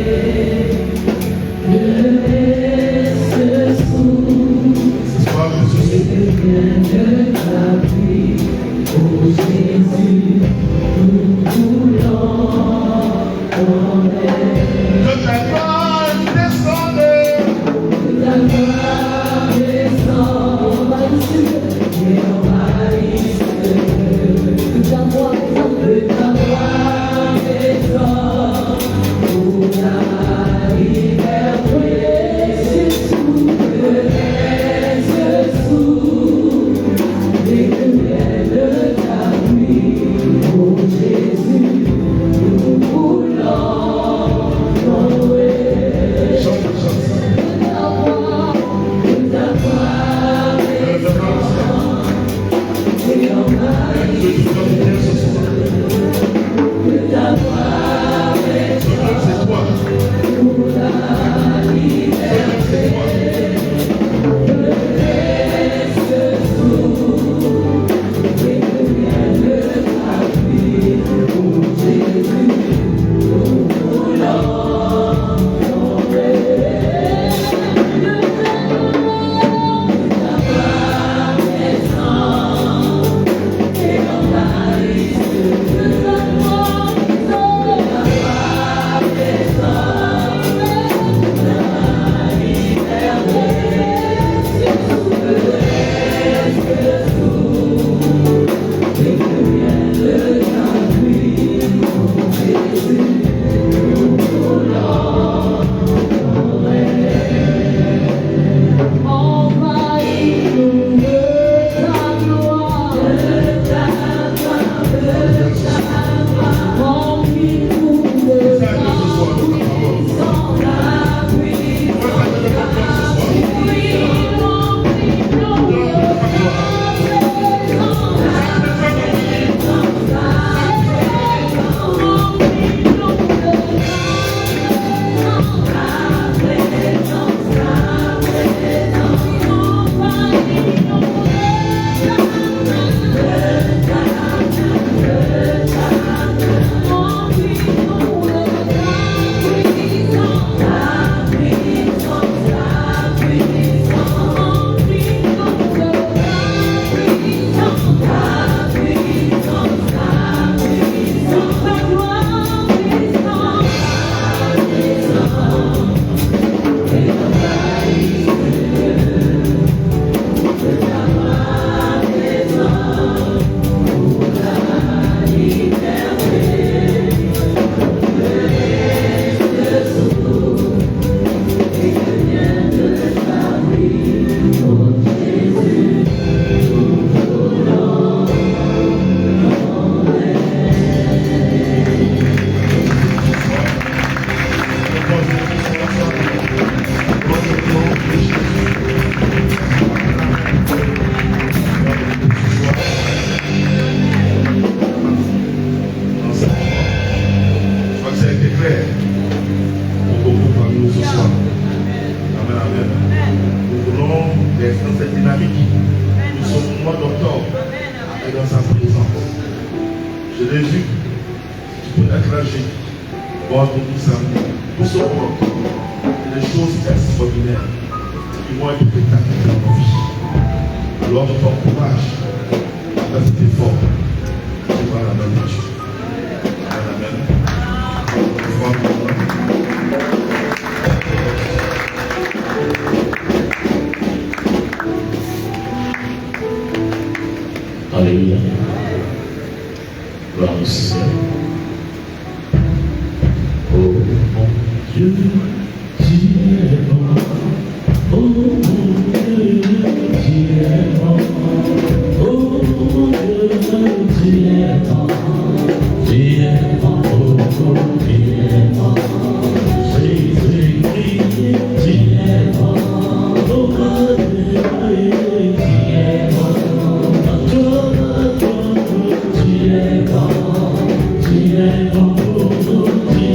Alléluia. Gloire au Seigneur. Oh mon Dieu, tu es bon. Oh mon Dieu, tu es bon. Oh mon Dieu, tu es bon. Tu es bon, oh tu es bon. Jésus-Christ, tu es bon. Oh mon Dieu, tu es bon. Tu es bon, oh, tu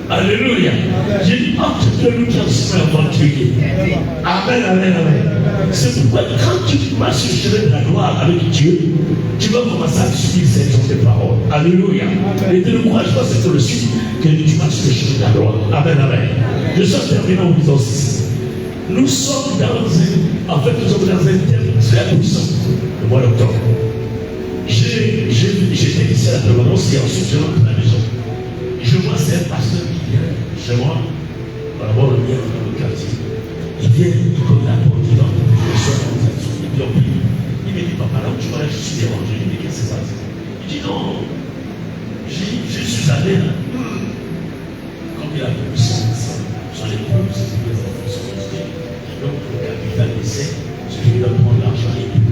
Alléluia. J'ai dit, entre deux nous qui sommes aventuriers. Amen, amen, amen. C'est pourquoi quand tu marches sur le chemin de la gloire avec Dieu, tu vas commencer à suivre cette sorte de paroles. Alléluia. Et ne courage pas, c'est que le suite que tu marches sur le chemin de la gloire. Amen, amen. Je suis terminé en disant ceci. Nous sommes dans un thème très puissant, le mois d'octobre. J'étais ici à la permanence et ensuite je rentre à la maison. Je vois c'est un pasteur qui vient chez moi, par rapport au lien dans le quartier. Il vient, il connaît la porte, il va, je sors dans la maison, il vient au pays. Il me dit, papa, là où tu vas là, je suis dérangé. Je lui dis, qu'est-ce que c'est ça? Il dit, non, je suis allé là. Comme il a vu son épouse, les enfants sont restés. Donc, le capital d'essai, celui qui doit prendre l'argent et tout.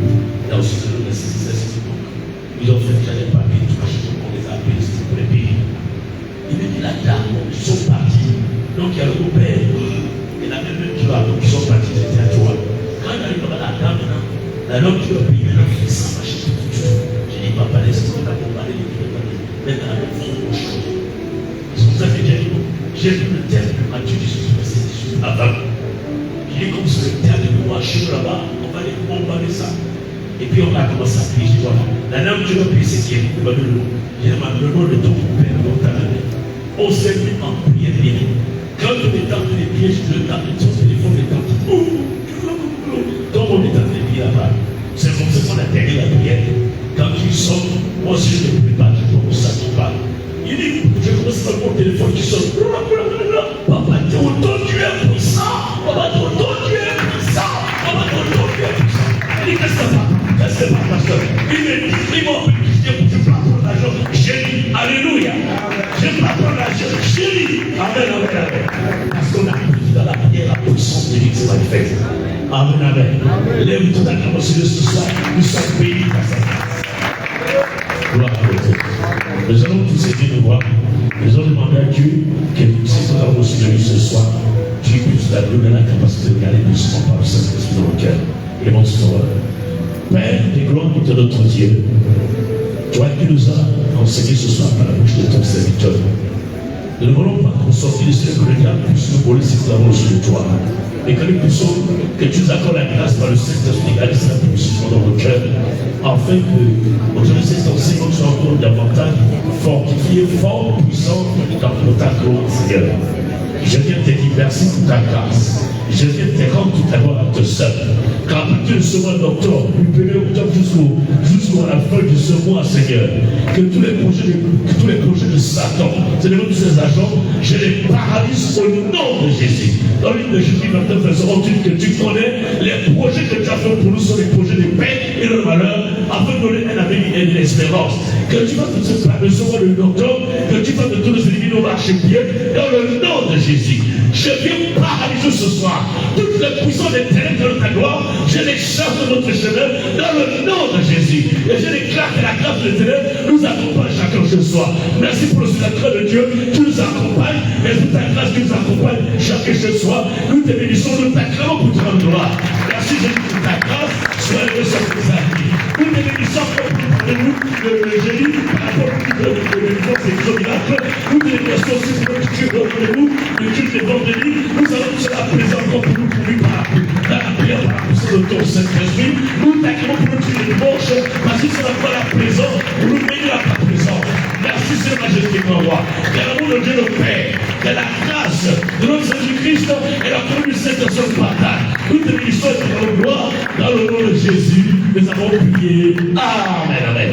Là aussi, c'est le nécessaire, c'est tout. Ils ont fait déjà des papiers, tout machin, on les a appelés, c'était pour les pays. Il me dit, la dame, ils sont partis. Donc, il y a le beau-père et la même qui va, donc ils sont partis, c'était à toi. Quand il arrive à la dame, la dame qui va payer, maintenant, il fait ça, machin, tout. J'ai dit, papa, laisse-moi pas pour parler de tout. Maintenant, le fond, on change. C'est pour ça que j'ai vu le terme de Matthieu 18, avant. Il est comme sur le terme de moi, je suis là-bas, on va aller ça. Et puis on a commencé à prier, voilà. La dame qui va prier, c'est qui est le nom. J'ai demandé le nom de ton père, de ta mère. On s'est mis en prière bien. Quand on est dans les pieds, je le tape, son téléphone est dans comme on est dans les pieds là-bas. C'est comme ça qu'on a terminé la prière. Quand ils sortent, moi aussi je ne prie pas, je commence à tout parler. Il dit, je commence à mon téléphone qui sonne. Papa, Dieu, ton Dieu est puissant. apostolique se manifeste. Amen, amen. Lève tout à l'heure, Seigneur, ce soir, nous sommes bénis par sa grâce. Gloire à Dieu. Nous allons tous aider nous voir. Nous allons demander à Dieu que si nous avons reçu de lui ce soir, Dieu puisse nous donner la capacité de regarder doucement par le Saint-Esprit dans le cœur. Et mon sauveur. Père de gloire de notre Dieu, toi qui nous as enseigné ce soir par la bouche de ton serviteur, nous ne voulons pas qu'on sorte de ce que le diable puisse nous voler si nous avons reçu de toi. Et que nous puissions, que tu nous accordes la grâce par le Saint-Esprit à laisser la puissance dans nos cœurs, afin que aujourd'hui cet enseignement soit encore davantage fortifié, fort, puissant dans ta gloire, Seigneur. Je viens te dire merci pour ta grâce. Je viens te rendre tout à l'heure à te seul. Car à partir de ce mois d'octobre, du 1er octobre jusqu'à la fin de ce mois, Seigneur, que tous les projets de Satan, c'est le nom de ses agents, je les paralyse au nom de Jésus. Dans l'une de Jésus, Martin, verset 28, que tu connais les projets que tu as fait pour nous sont les projets de paix et de malheur, afin de donner un avenir et une espérance. Que tu vas de ce mois d'octobre, que tu vas de tous les ennemis nous marcher bien, dans le nom de Jésus. Je viens paralyser ce soir toutes les puissances des ténèbres de ta gloire. Je les chasse de notre chemin dans le nom de Jésus. Et je déclare que la grâce de ténèbres nous accompagne chacun ce soir. Merci pour le sacre de Dieu qui nous accompagne. Et pour ta grâce qui nous accompagne chacun ce soir. Nous te bénissons, nous t'acclamons pour ta gloire. Merci Jésus pour ta grâce. Sois le sang de ta vie. Nous te bénissons pour nous le génie par rapport à l'évidence et les miracles. Nous te bénissons aussi pour le Dieu de nous, le Dieu des vendredis. Nous allons se la présenter encore pour nous par la prière, par la puissance de ton Saint-Esprit. Nous t'acclamons pour notre dimanche, parce que c'est la présence, pour nous bénir à ta présence. Merci Seigneur Majesté, mon roi. Que l'amour de Dieu le Père, que la grâce de notre Jésus-Christ et la communion du Saint-Esprit partagent. Nous te bénissons et te rendons gloire dans le nom de Jésus. Nous avons prié. Amen, amen.